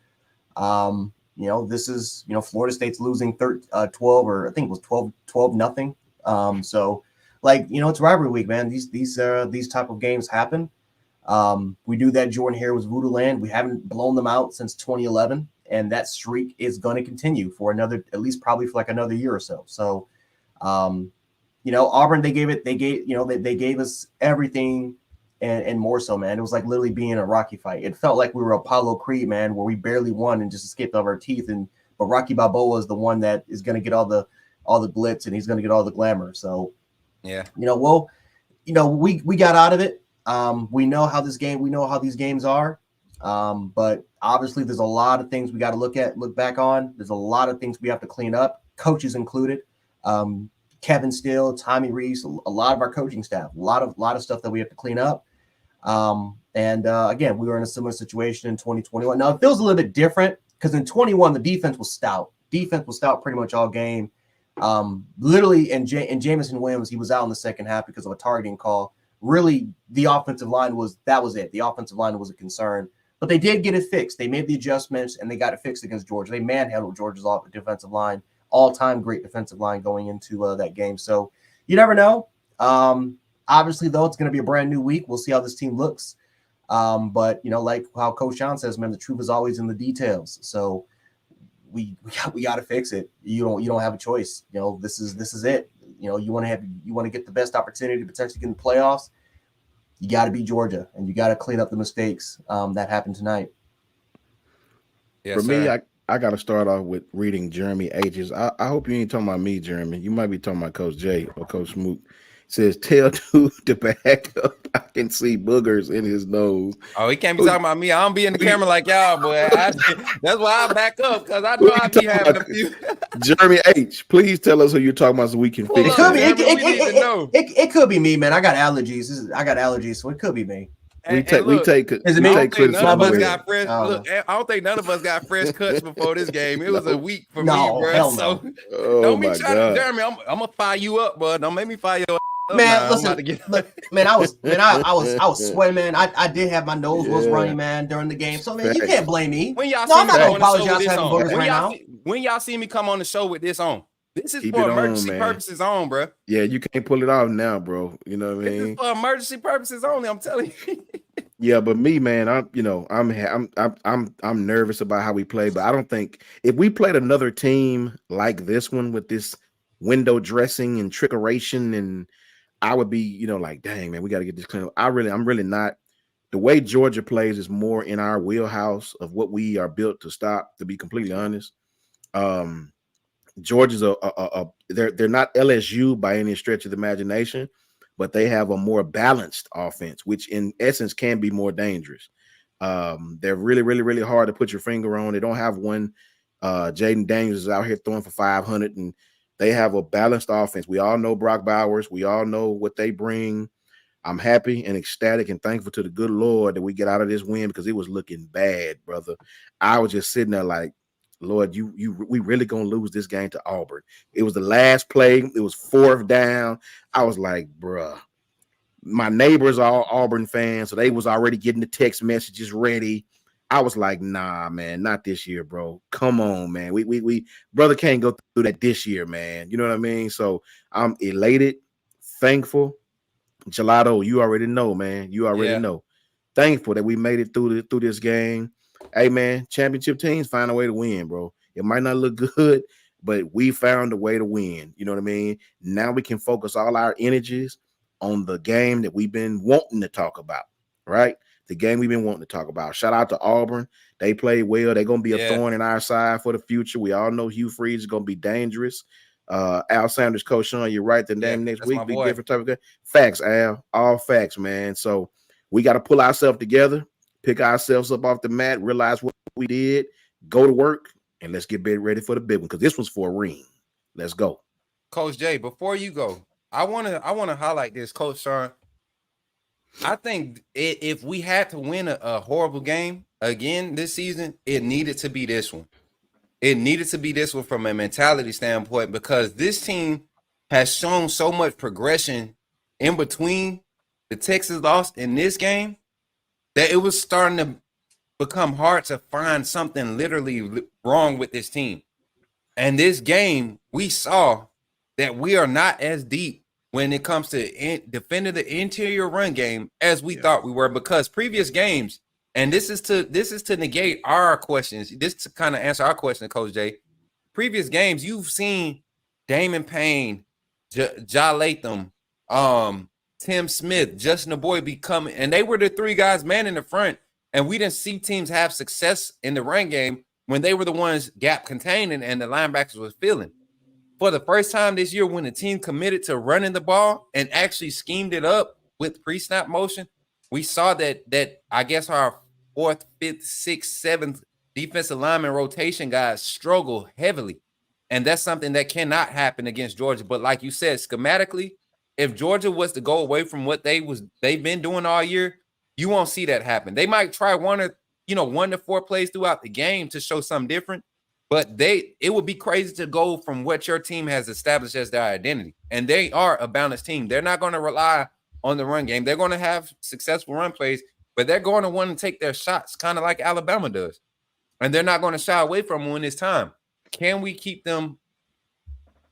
This is, Florida State's losing 12, or I think it was 12-0. So it's rivalry week, man. These type of games happen. We do that. Jordan Hare was Voodoo Land. We haven't blown them out since 2011, and that streak is going to continue for at least probably for like another year or so. So, Auburn, they gave us everything and more so, man. It was like literally being in a Rocky fight. It felt like we were Apollo Creed, man, where we barely won and just escaped out of our teeth. But Rocky Balboa is the one that is going to get all the glitz, and he's going to get all the glamour. So, yeah, we got out of it. We know how these games are. But obviously there's a lot of things we got to look back on. There's a lot of things we have to clean up, coaches included. Kevin Steele, Tommy Reese, a lot of our coaching staff, a lot of stuff that we have to clean up. Again, we were in a similar situation in 2021. Now it feels a little bit different because in 21 the defense was stout. Defense was stout pretty much all game. Literally, and Jamison Williams, he was out in the second half because of a targeting call. Really, the offensive line was it. The offensive line was a concern, but they did get it fixed. They made the adjustments and they got it fixed against Georgia. They manhandled Georgia's defensive line, all-time great defensive line going into that game. So you never know. Obviously, though, it's going to be a brand new week. We'll see how this team looks. But like how Coach Sean says, man, the truth is always in the details. So we got to fix it. You don't have a choice. This is it. You want to get the best opportunity to potentially get in the playoffs. You got to beat Georgia, and you got to clean up the mistakes that happened tonight. Yes, for me, I got to start off with reading Jeremy H's. I hope you ain't talking about me, Jeremy. You might be talking about Coach J or Coach Smoot. Says, "Tell dude to back up. I can see boogers in his nose." Oh, he can't be talking about me. I don't be in the camera like y'all, boy. That's why I back up, because I know I be having a few. Jeremy H, please tell us who you're talking about so we can fix it. It could be me, man. I got allergies. So it could be me. We take criticism. None of us got fresh. Look, I don't think none of us got fresh cuts before this game. It was a week for me, bro. So don't be trying to, Jeremy. I'm gonna fire you up, bro. Don't make me fire your. Man, listen, I was sweating, man. I did have my nose was running, man, during the game. So man, you can't blame me. When y'all see me come on the show with this on, when y'all see me come on the show with this on, this is for emergency purposes on, bro. Yeah, you can't pull it off now, bro. You know what I mean? This is for emergency purposes only. I'm telling you. Yeah, but me, man, I'm nervous about how we play, but I don't think if we played another team like this one with this window dressing and trickeration, and I would be, like, dang, man, we got to get this clean up. I'm really not. The way Georgia plays is more in our wheelhouse of what we are built to stop, to be completely honest. Georgia's they're not LSU by any stretch of the imagination, but they have a more balanced offense, which in essence can be more dangerous. They're really, really, really hard to put your finger on. They don't have one. Jaden Daniels is out here throwing for 500, and they have a balanced offense. We all know Brock Bowers. We all know what they bring. I'm happy and ecstatic and thankful to the good Lord that we get out of this win because it was looking bad, brother. I was just sitting there like, Lord, we really gonna lose this game to Auburn. It was the last play. It was 4th down. I was like, bruh. My neighbors are all Auburn fans, so they was already getting the text messages ready. I was like, nah, man, not this year, bro. Come on, man. We brother can't go through that this year, man. You know what I mean? So I'm elated, thankful. Gelato, you already know, man. You already Yeah. know. Thankful that we made it through this game. Hey, man, championship teams find a way to win, bro. It might not look good, but we found a way to win. You know what I mean? Now we can focus all our energies on the game that we've been wanting to talk about, right? The game we've been wanting to talk about. Shout out to Auburn. They played well. They're going to be a thorn in our side for the future. We all know Hugh Freeze is going to be dangerous. Al Sanders, Coach Sean, you're right. The name next week be different type of game. Facts, Al. All facts, man. So we got to pull ourselves together, pick ourselves up off the mat, realize what we did, go to work, and let's get ready for the big one because this was for a ring. Let's go. Coach Jay, before you go, I wanna highlight this, Coach Sean. I think if we had to win a horrible game again this season, it needed to be this one. It needed to be this one from a mentality standpoint because this team has shown so much progression in between the Texas loss in this game that it was starting to become hard to find something literally wrong with this team. And this game, we saw that we are not as deep when it comes to defending the interior run game as we thought we were because previous games, and this is to negate our questions, this to kind of answer our question, Coach Jay. Previous games, you've seen Damon Payne, Ja Latham, Tim Smith, Justin the Boy becoming, and they were the 3 guys man in the front, and we didn't see teams have success in the run game when they were the ones gap containing and the linebackers was filling. For the first time this year, when the team committed to running the ball and actually schemed it up with pre-snap motion, we saw that I guess our 4th, 5th, 6th, 7th defensive lineman rotation guys struggle heavily. And that's something that cannot happen against Georgia. But like you said, schematically, if Georgia was to go away from what they've been doing all year, you won't see that happen. They might try 1 to 4 plays throughout the game to show something different. But it would be crazy to go from what your team has established as their identity. And they are a balanced team. They're not going to rely on the run game. They're going to have successful run plays, but they're going to want to take their shots, kind of like Alabama does. And they're not going to shy away from them when it's time. Can we keep them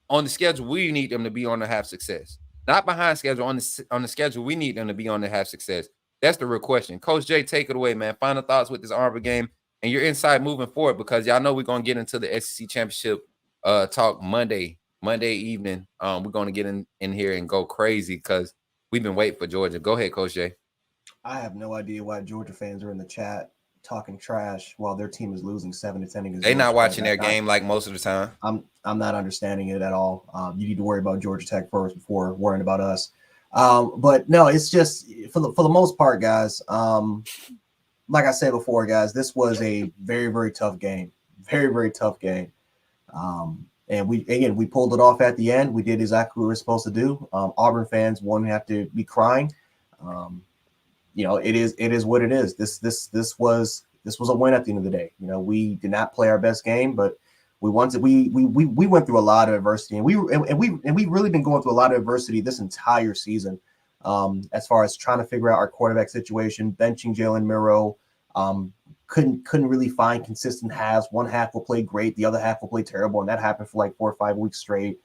on the schedule we need them to be on to have success? Not behind schedule, on the schedule we need them to be on to have success. That's the real question. Coach Jay, take it away, man. Final thoughts with this Auburn game and your insight moving forward, because y'all know we're going to get into the SEC championship talk Monday evening. We're going to get in here and go crazy because we've been waiting for Georgia. Go ahead, Coach Jay. I have no idea why Georgia fans are in the chat talking trash while their team is losing 7-10. They're not watching their game like most of the time. I'm not understanding it at all. You need to worry about Georgia Tech first before worrying about us. But no, it's just for the most part, guys. Like I said before, guys, this was a very, very tough game. Very, very tough game. And we pulled it off at the end. We did exactly what we were supposed to do. Auburn fans won't have to be crying. It is what it is. This was a win at the end of the day. We did not play our best game, but we went through a lot of adversity, and we really been going through a lot of adversity this entire season. As far as trying to figure out our quarterback situation, benching Jalen Miro, couldn't really find consistent halves. One half will play great, the other half will play terrible, and that happened for like 4 or 5 weeks straight.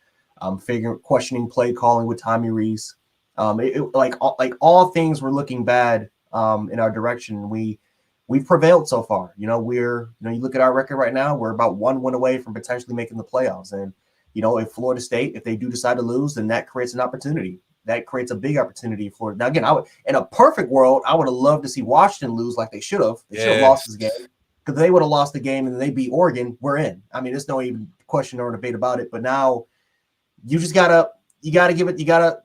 Questioning play calling with Tommy Rees. All things were looking bad in our direction. We've prevailed so far. You look at our record right now, we're about 1 win away from potentially making the playoffs. And if Florida State, if they do decide to lose, then that creates an opportunity. That creates a big opportunity for Florida. Now, again, in a perfect world, I would have loved to see Washington lose like they should have. They should have lost this game, because they would have lost the game and then they beat Oregon. We're in. I mean, there's no even question or debate about it. But now you just gotta give it. You gotta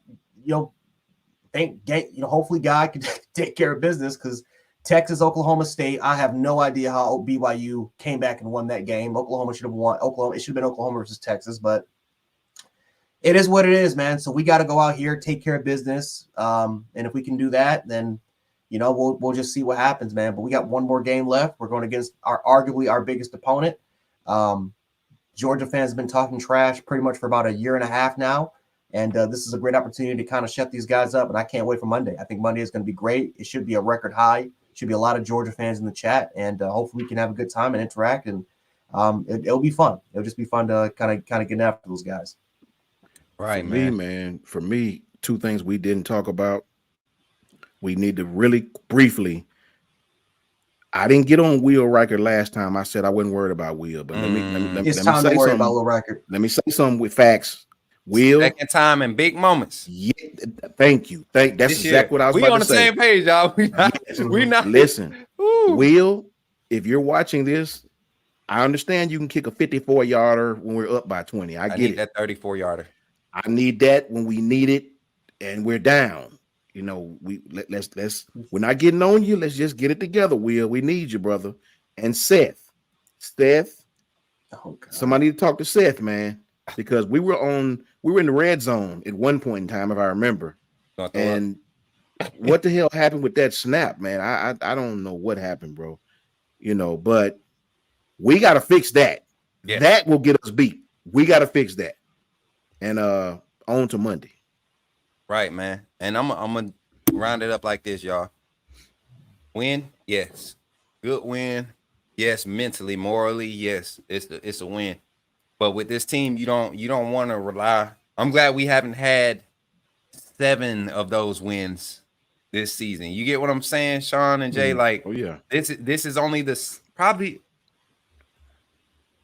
hopefully God can take care of business, because Texas, Oklahoma State, I have no idea how BYU came back and won that game. Oklahoma should have won. It should have been Oklahoma versus Texas, but it is what it is, man. So we got to go out here, take care of business. And if we can do that, then, we'll just see what happens, man. But we got one more game left. We're going against arguably our biggest opponent. Georgia fans have been talking trash pretty much for about a year and a half now. And this is a great opportunity to kind of shut these guys up. And I can't wait for Monday. I think Monday is going to be great. It should be a record high. Should be a lot of Georgia fans in the chat. And hopefully we can have a good time and interact. And it'll be fun. It'll just be fun to kind of get after those guys. Right, For me, two things we didn't talk about. We need to really briefly. I didn't get on Will Riker last time. I said I wasn't worried about Will, but let me it's let time me say to worry something. about Will Riker. Let me say something with facts. Will, second time in big moments. Yeah, thank you. That's exactly what I was about to say. We on the same page, y'all. We not. Listen, Woo. Will, if you're watching this, I understand you can kick a 54-yarder when we're up by 20. I get need it. That 34-yarder. I need that when we need it and we're down. You know, let's we're not getting on you. Let's just get it together, Will. We need you, brother. And Seth, somebody need to talk to Seth, man, because we were in the red zone at one point in time, if I remember. And what the hell happened with that snap, man? I don't know what happened, bro. You know, but we got to fix that. Yes. That will get us beat. We got to fix that. And on to Monday. Right, man. And I'm gonna round it up like this, y'all. Win, yes. Good win, yes. Mentally, morally, yes. It's a win. But with this team, you don't want to rely. I'm glad we haven't had 7 of those wins this season. You get what I'm saying, Sean and Jay? Like, this is only this probably.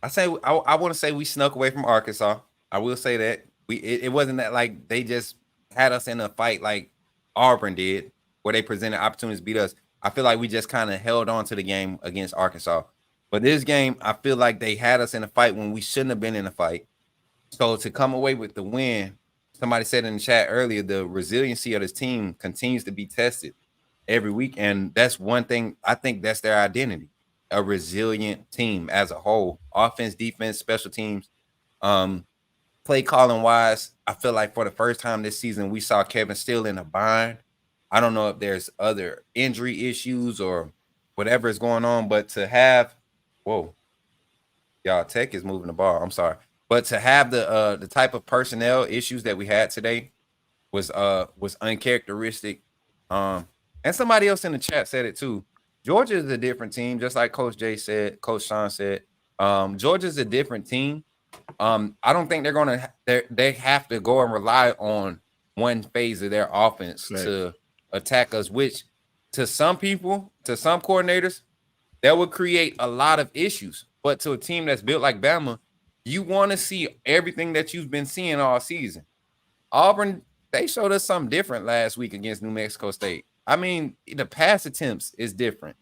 I want to say we snuck away from Arkansas. I will say that it wasn't that like they just had us in a fight like Auburn did, where they presented opportunities to beat us. I feel like we just kind of held on to the game against Arkansas. But this game, I feel like they had us in a fight when we shouldn't have been in a fight. So to come away with the win, somebody said in the chat earlier, the resiliency of this team continues to be tested every week. And that's one thing, I think that's their identity, a resilient team as a whole. Offense, defense, special teams. Play calling wise, I feel like for the first time this season, we saw Kevin still in a bind. I don't know if there's other injury issues or whatever is going on, but to have, y'all, Tech is moving the ball. I'm sorry. But to have the type of personnel issues that we had today was uncharacteristic. And somebody else in the chat said it too. Georgia is a different team, just like Coach Jay said, Coach Sean said. Georgia's a different team. I don't think they have to go and rely on one phase of their offense to attack us, which to some people, to some coordinators, that would create a lot of issues. But to a team that's built like Bama, you want to see everything that you've been seeing all season. Auburn, they showed us something different last week against New Mexico State. I mean, the pass attempts is different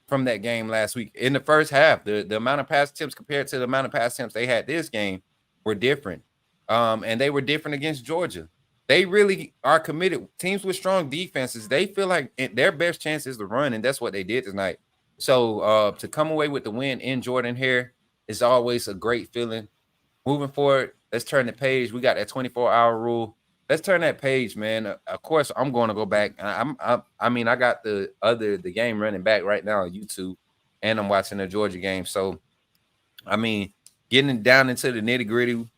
from that game last week. In the first half, the amount of pass attempts compared to the amount of pass attempts they had this game were different. And they were different against Georgia. They really are committed. Teams with strong defenses, they feel like their best chance is to run, and that's what they did tonight. So to come away with the win in Jordan-Hare is always a great feeling. Moving forward, let's turn the page. We got that 24-hour rule. Let's turn that page, man. Of course, I'm going to go back. I mean, I got the game running back right now on YouTube, and I'm watching the Georgia game. So, I mean, getting down into the nitty-gritty,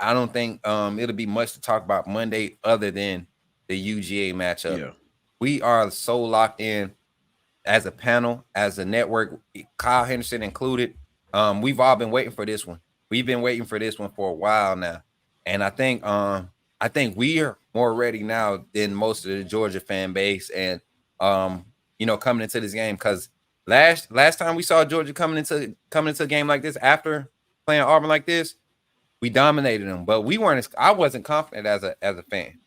I don't think it'll be much to talk about Monday other than the UGA matchup. Yeah. We are so locked in as a panel, as a network, Kyle Henderson included. We've all been waiting for this one. We've been waiting for this one for a while now. And I think we are more ready now than most of the Georgia fan base. And coming into this game, because last time we saw Georgia coming into a game like this after playing Auburn like this, we dominated them. But I wasn't confident as a fan.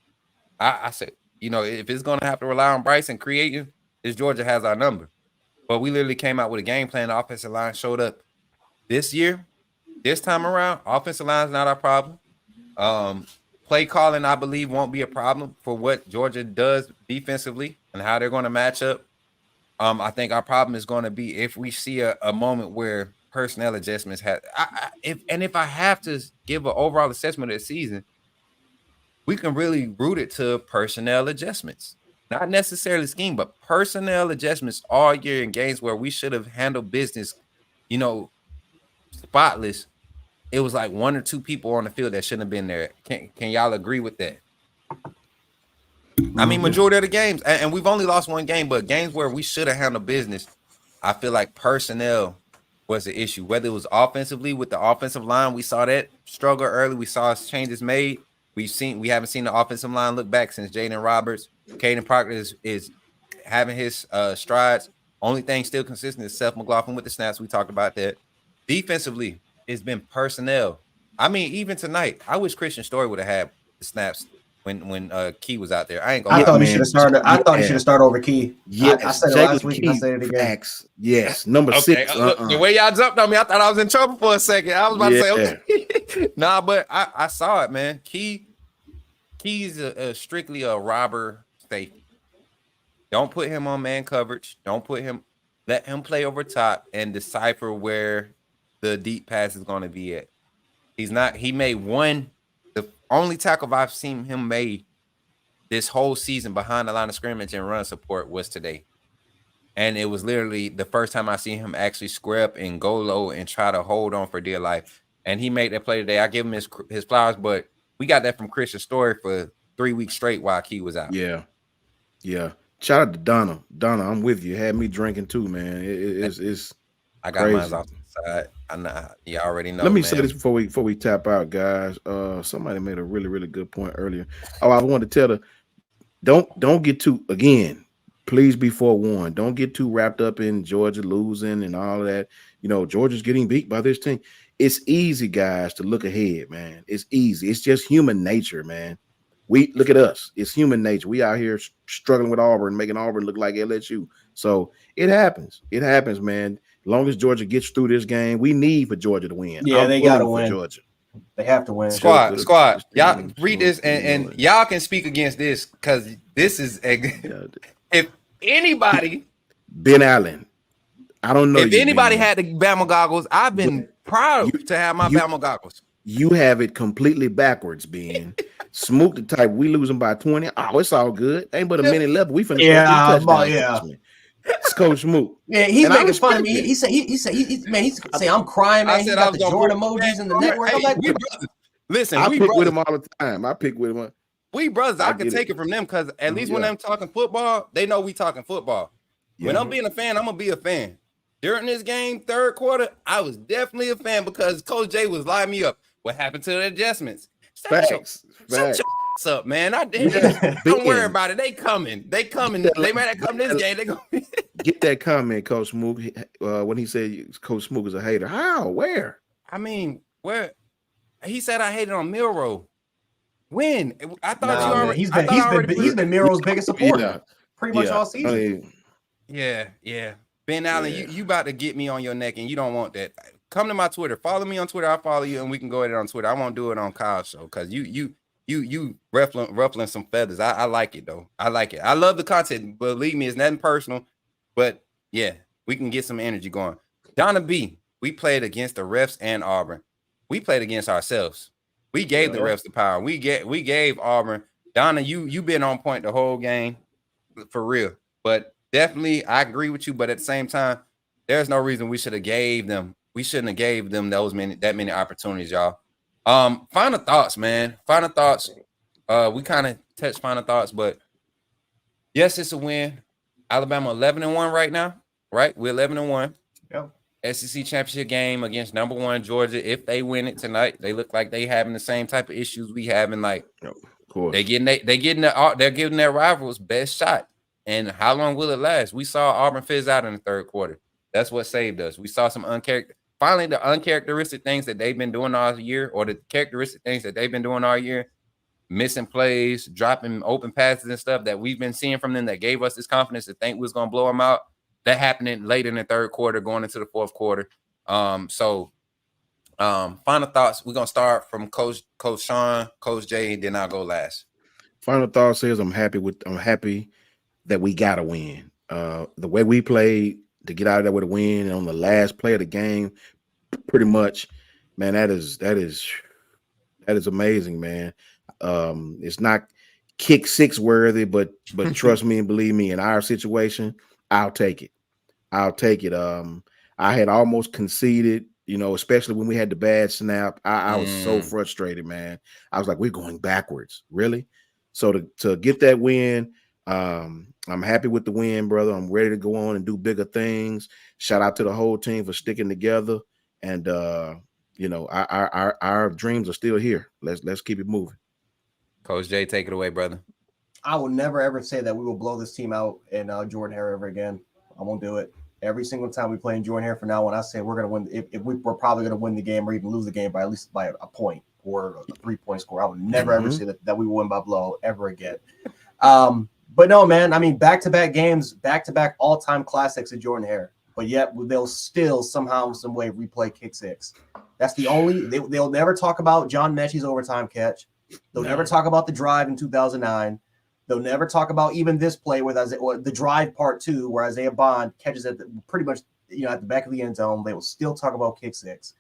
I said, if it's gonna have to rely on Bryce and creating, this Georgia has our number. But we literally came out with a game plan. The offensive line showed up. This time around, offensive line is not our problem. Play calling, I believe, won't be a problem for what Georgia does defensively and how they're going to match up. I think our problem is going to be if we see a moment where personnel adjustments have. If I have to give an overall assessment of the season, we can really root it to personnel adjustments. Not necessarily scheme, but personnel adjustments all year in games where we should have handled business, spotless. It was like one or two people on the field that shouldn't have been there. Can y'all agree with that? I mean, majority of the games, and we've only lost one game, but games where we should have handled business, I feel like personnel was the issue. Whether it was offensively with the offensive line, we saw that struggle early. We saw changes made. We haven't seen the offensive line look back since Jaden Roberts. Caden Proctor is having his strides. Only thing still consistent is Seth McLaughlin with the snaps. We talked about that. Defensively, it's been personnel. I mean, even tonight, I wish Christian Story would have had the snaps when Key was out there. I ain't gonna. I thought he should have started. I thought he should have started over Key. Yes, I said it last week. And I said it again. Facts. Yes, number Okay, 6. look, the way y'all jumped on me, I thought I was in trouble for a second. I was about to say, okay. Nah, but I saw it, man. Key's strictly a robber safety. Don't put him on man coverage. Don't put him. Let him play over top and decipher where the deep pass is going to be at. He's not. He made one. The only tackle I've seen him made this whole season behind the line of scrimmage and run support was today. And it was literally the first time I seen him actually square up and go low and try to hold on for dear life. And he made that play today. I give him his flowers, but we got that from Christian Story for 3 weeks straight while Key was out. Yeah. Shout out to Donna. Donna, I'm with you. Had me drinking too, man. It's I got mine off the side. I know you already know. Let me say this before we tap out, guys. Somebody made a really, really good point earlier. Oh, I wanted to tell her, don't get too, again, please be forewarned. Don't get too wrapped up in Georgia losing and all of that. You know, Georgia's getting beat by this team. It's easy, guys, to look ahead, man. It's easy. It's just human nature, man. We look at us. It's human nature. We out here struggling with Auburn, making Auburn look like LSU. So it happens. It happens, man. As long as Georgia gets through this game, we need for Georgia to win. Yeah, they got to win. Georgia. They have to win. Squad. Y'all read this and y'all can speak against this because this is if anybody Ben Allen. I don't know. If anybody had the Bama goggles, I've been proud to have my Bama goggles. You have it completely backwards, Ben. Smook the type. We losing by 20. Oh, it's all good. Ain't but a minute left. We finna It's Coach Smook. Yeah, he's making fun of me. He said he's saying I'm crying, man. He got the Jordan emojis in the network. I'm like, listen, I pick with him all the time. I pick with him. We brothers, I can take it from them because at least when I'm talking football, they know we talking football. When I'm being a fan, I'm gonna be a fan. During this game, third quarter, I was definitely a fan because Coach J was lining me up. What happened to the adjustments? Facts. Shut your up, man. Don't worry about it. They coming. They might not come this game. They gonna get that comment, Coach Smook. When he said Coach Smook is a hater. How? Where? I mean, where? He said I hated on Milroe. When? I thought you already. He's been Milroe's biggest supporter pretty much all season. Yeah. Ben Allen, you about to get me on your neck, and you don't want that. Come to my Twitter. Follow me on Twitter. I'll follow you, and we can go at it on Twitter. I won't do it on Kyle's show because you ruffling some feathers. I like it though. I like it. I love the content. Believe me, it's nothing personal. But yeah, we can get some energy going. Donna B, we played against the refs and Auburn. We played against ourselves. We gave the refs the power. We gave Auburn. Donna, you been on point the whole game for real. But definitely, I agree with you. But at the same time, there's no reason we should have gave them. We shouldn't have gave them that many opportunities, y'all. Final thoughts, man. Final thoughts. We kind of touched final thoughts, but yes, it's a win. Alabama 11-1 right now, right? We're 11-1. Yep. SEC championship game against number 1 Georgia. If they win it tonight, they look like they having the same type of issues we having. Like, of course, they're giving their rivals best shot. And how long will it last? We saw Auburn fizz out in the third quarter. That's what saved us. We saw some finally the uncharacteristic things that they've been doing all year, or the characteristic things that they've been doing all year, missing plays, dropping open passes and stuff that we've been seeing from them that gave us this confidence to think we was going to blow them out. That happened late in the third quarter, going into the fourth quarter. Final thoughts. We're going to start from Coach Sean, Coach Jay, and then I'll go last. Final thoughts is I'm happy that we got to win. The way we played to get out of there with a win on the last play of the game, pretty much, man, that is amazing, man. It's not kick 6 worthy, but trust me and believe me, in our situation, I'll take it. I had almost conceded You know, especially when we had the bad snap. I was so Mm. frustrated, man. I was like, we're going backwards, really. So to get that win, I'm happy with the win, brother. I'm ready to go on and do bigger things. Shout out to the whole team for sticking together, and you know, our dreams are still here. Let's keep it moving. Coach Jay, take it away, brother. I will never ever say that we will blow this team out in Jordan Hare ever again. I won't do it. Every single time we play in Jordan Hare from now on, I say we're gonna win. If we're probably gonna win the game or even lose the game by at least by a point or a 3-point score. I would never ever say that we will win by blow ever again. But no, man. I mean, back-to-back games, back-to-back all-time classics at Jordan Hare. But yet they'll still somehow, some way replay kick six. That's the only. They'll never talk about John Mechie's overtime catch. They'll never talk about the drive in 2009. They'll never talk about even this play with Isaiah, or the drive part 2, where Isaiah Bond catches at pretty much at the back of the end zone. They will still talk about kick six.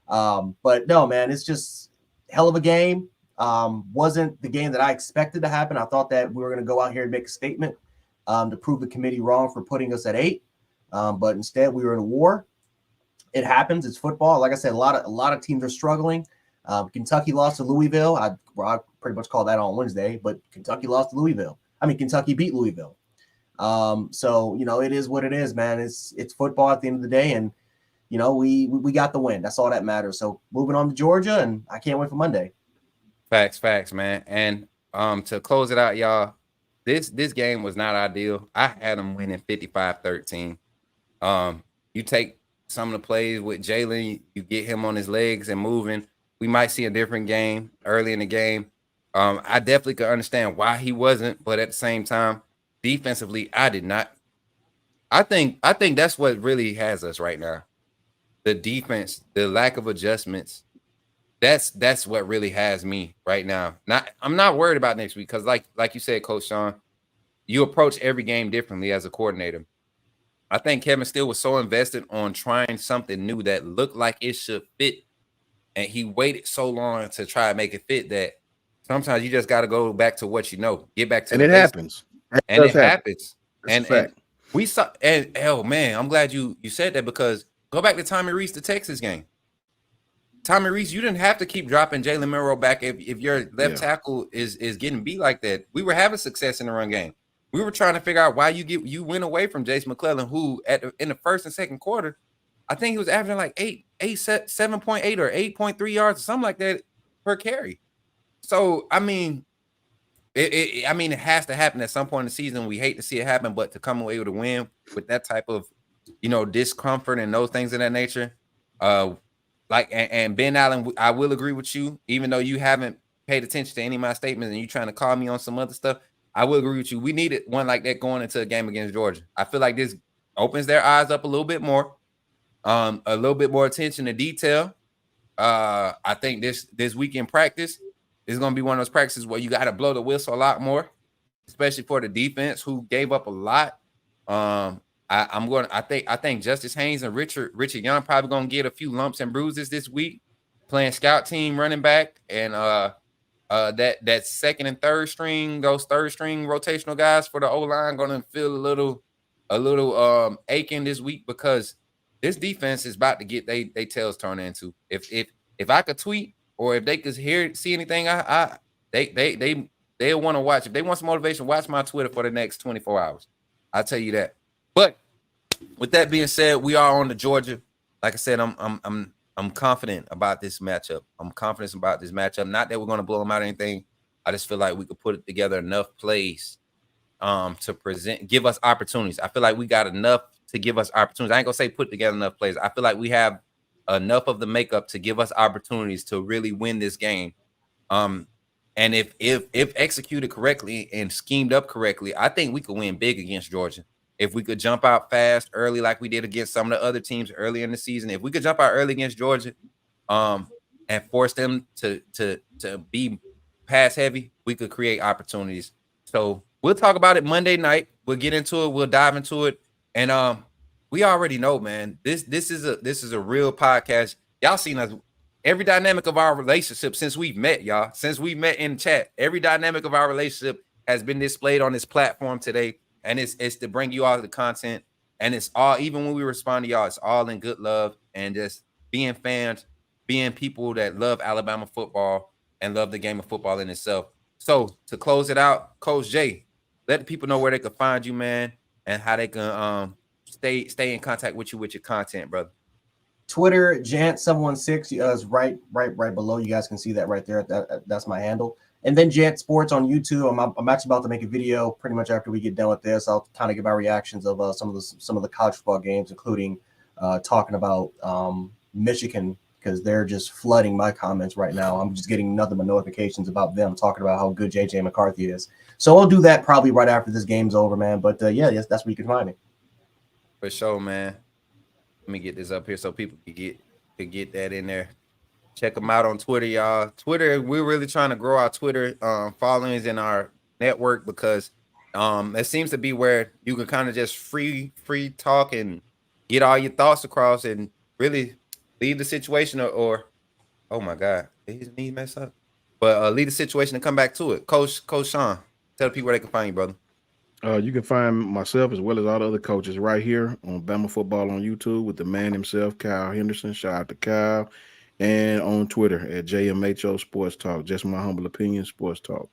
But no, man, it's just hell of a game. Wasn't the game that I expected to happen. I thought that we were going to go out here and make a statement to prove the committee wrong for putting us at 8. But instead, we were in a war. It happens. It's football. Like I said, a lot of teams are struggling. Kentucky lost to Louisville. I pretty much called that on Wednesday, but Kentucky lost to Louisville. I mean, Kentucky beat Louisville. So it is what it is, man. It's football at the end of the day, and we got the win. That's all that matters. So moving on to Georgia, and I can't wait for Monday. Facts, man. And to close it out, y'all, this game was not ideal. I had them winning 55-13. You take some of the plays with Jalen, you get him on his legs and moving. We might see a different game early in the game. I definitely could understand why he wasn't, but at the same time, defensively, I did not. I think that's what really has us right now. The defense, the lack of adjustments. That's what really has me right now. I'm not worried about next week because, like you said, Coach Sean, you approach every game differently as a coordinator. I think Kevin Steele was so invested on trying something new that looked like it should fit, and he waited so long to try to make it fit that sometimes you just got to go back to what you know, get back to. And it happens. And it happens. And we saw. And oh man, I'm glad you said that, because go back to Tommy Rees, the Texas game. Tommy Rees, you didn't have to keep dropping Jalen Milroe back if your left tackle is getting beat like that. We were having success in the run game. We were trying to figure out why you went away from Jace McClellan, who in the first and second quarter, I think he was averaging like 7.8 or 8.3 yards or something like that per carry. So I mean, it has to happen at some point in the season. We hate to see it happen, but to come away with a win with that type of discomfort and those things of that nature, and Ben Allen, I will agree with you, even though you haven't paid attention to any of my statements and you're trying to call me on some other stuff. I will agree with you. We needed one like that going into a game against Georgia. I feel like this opens their eyes up a little bit more, a little bit more attention to detail. I think this weekend practice is going to be one of those practices where you got to blow the whistle a lot more, especially for the defense who gave up a lot. I think Justice Haynes and Richard Young probably going to get a few lumps and bruises this week, playing scout team running back, and that second and third string, those third string rotational guys for the O-line going to feel a little aching this week, because this defense is about to get they tails turned into. If I could tweet, or if they could see anything, they'll want to watch. If they want some motivation, watch my Twitter for the next 24 hours. I'll tell you that. But with that being said, we are on to Georgia. Like I said, I'm confident about this matchup. Not that we're going to blow them out or anything. I just feel like we could put together enough plays to give us opportunities. I feel like we got enough to give us opportunities. I ain't gonna say put together enough plays. I feel like we have enough of the makeup to give us opportunities to really win this game. And if executed correctly and schemed up correctly, I think we could win big against Georgia. If we could jump out fast early, like we did against some of the other teams early in the season, if we could jump out early against Georgia, and force them to be pass heavy, we could create opportunities. So we'll talk about it Monday night. We'll get into it. We'll dive into it, and we already know, man. This is a real podcast. Y'all seen us. Every dynamic of our relationship since we've met, y'all. Since we met in chat, every dynamic of our relationship has been displayed on this platform today. And it's to bring you all the content. And it's all, even when we respond to y'all, it's all in good love and just being fans, being people that love Alabama football and love the game of football in itself. So to close it out, Coach Jay, let the people know where they can find you, man, and how they can stay in contact with you with your content, brother. Twitter, Jant716 is right below. You guys can see that right there. That's my handle. And then Jant Sports on YouTube. I'm actually about to make a video pretty much after we get done with this. I'll kind of give my reactions of some of the college football games, including talking about Michigan, because they're just flooding my comments right now. I'm just getting nothing but notifications about them talking about how good JJ McCarthy is. So I'll do that probably right after this game's over, man. But yes, that's where you can find me. For sure, man. Let me get this up here so people can get that in there. Check them out on Twitter, y'all. Twitter, we're really trying to grow our Twitter followings in our network because it seems to be where you can kind of just free talk and get all your thoughts across and really leave the situation or oh my God, did his knee mess up? But leave the situation and come back to it. Coach Sean, tell the people where they can find you, brother. You can find myself as well as all the other coaches right here on Bama Football on YouTube with the man himself, Kyle Henderson. Shout out to Kyle. And on Twitter at JMHO Sports Talk. Just my humble opinion, Sports Talk.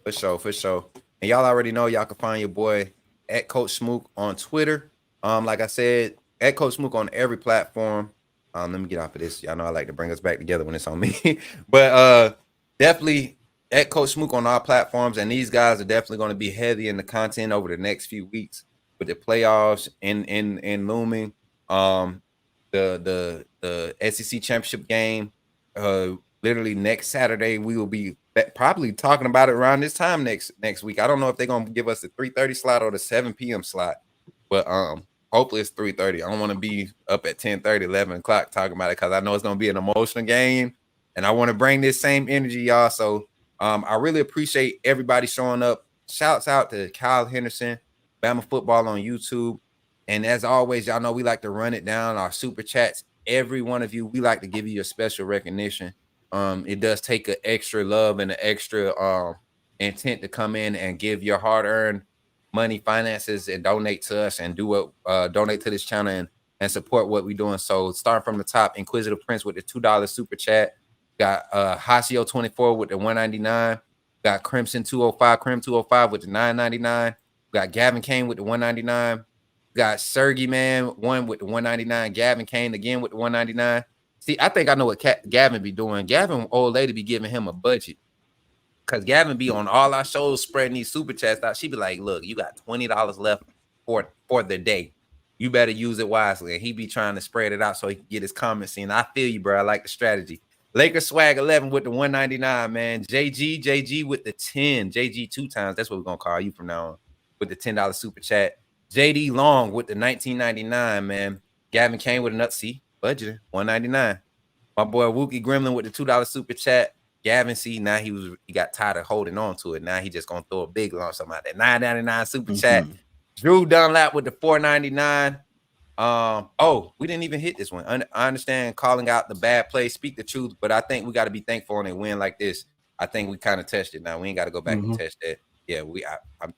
For sure. And y'all already know y'all can find your boy at Coach Smook on Twitter. Like I said, at Coach Smook on every platform. Let me get off of this. Y'all know I like to bring us back together when it's on me. But definitely at Coach Smook on all platforms. And these guys are definitely going to be heavy in the content over the next few weeks with the playoffs in looming. The SEC championship game. Literally next Saturday, we will be probably talking about it around this time next week. I don't know if they're gonna give us the 3:30 slot or the 7 p.m. slot, but hopefully it's 3:30. I don't want to be up at 10:30, 11 o'clock talking about it because I know it's gonna be an emotional game, and I want to bring this same energy, y'all. So I really appreciate everybody showing up. Shouts out to Kyle Henderson, Bama Football on YouTube. And as always, y'all know we like to run it down our super chats. Every one of you, we like to give you a special recognition. It does take an extra love and an extra intent to come in and give your hard-earned money, finances, and donate to us and donate to this channel and support what we're doing. So starting from the top, Inquisitive Prince with the $2 super chat. Got Hasio 24 with the $1.99. Got Crimson 205, Crim 205 with the $9.99. Got Gavin Kane with the $1.99. Got Sergey Man one with the $1.99. Gavin Kane again with the $1.99. See, I think I know what Gavin be doing. Gavin, old lady, be giving him a budget. Because Gavin be on all our shows spreading these super chats out. She be like, look, you got $20 left for the day. You better use it wisely. And he be trying to spread it out so he can get his comments in. I feel you, bro. I like the strategy. Lakers Swag 11 with the $1.99, man. JG with the 10. JG 2 times. That's what we're going to call you from now on. With the $10 super chat. JD Long with the $19.99, man. Gavin Kane with another budgeting $1.99. My boy Wookie Gremlin with the $2 super chat. Gavin now he got tired of holding on to it. Now he just gonna throw a big lump something out there. $9.99 super chat. Drew Dunlap with the $4.99. We didn't even hit this one. I understand calling out the bad play, speak the truth, but I think we got to be thankful on a win like this. I think we kind of touched it. Now we ain't got to go back and test that. Yeah,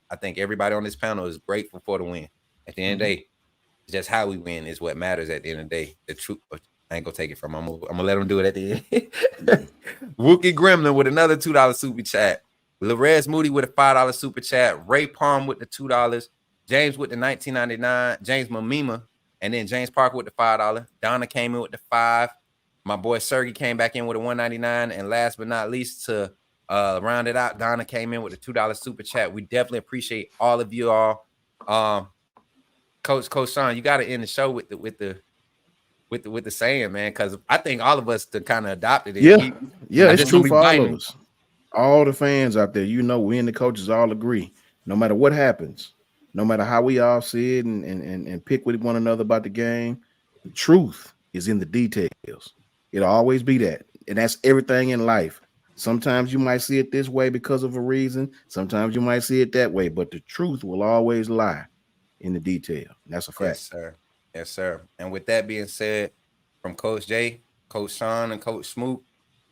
I think everybody on this panel is grateful for the win. At the end of the day, just how we win is what matters at the end of the day. The truth, I ain't gonna take it from him. I'm gonna let him do it at the end. Wookie Gremlin with another $2 super chat. Larez Moody with a $5 super chat. Ray Palm with the $2. James with the $19.99. James Mamima. And then James Parker with the $5. Donna came in with the $5. My boy Sergey came back in with a $1.99. And last but not least, to round it out, Donna came in with a $2 super chat. We definitely appreciate all of you all. Coach Sean, you got to end the show with the saying, man, because I think all of us kind of adopted it. Yeah, it's true for all of us. All the fans out there, we and the coaches all agree. No matter what happens, no matter how we all see it and pick with one another about the game, the truth is in the details. It'll always be that. And that's everything in life. Sometimes you might see it this way because of a reason. Sometimes you might see it that way, but the truth will always lie in the detail. That's a fact. Yes, sir. Yes, sir. And with that being said, from Coach Jay, Coach Sean, and Coach Smoot,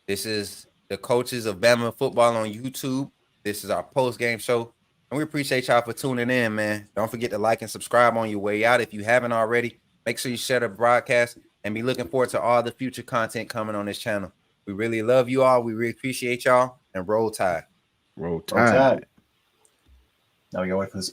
this is the coaches of Bama Football on YouTube. This is our post-game show. And we appreciate y'all for tuning in, man. Don't forget to like and subscribe on your way out. If you haven't already, make sure you share the broadcast. and be looking forward to all the future content coming on this channel. We really love you all. We really appreciate y'all, and roll tide. Roll Roll Tide. Now we gotta wait for this.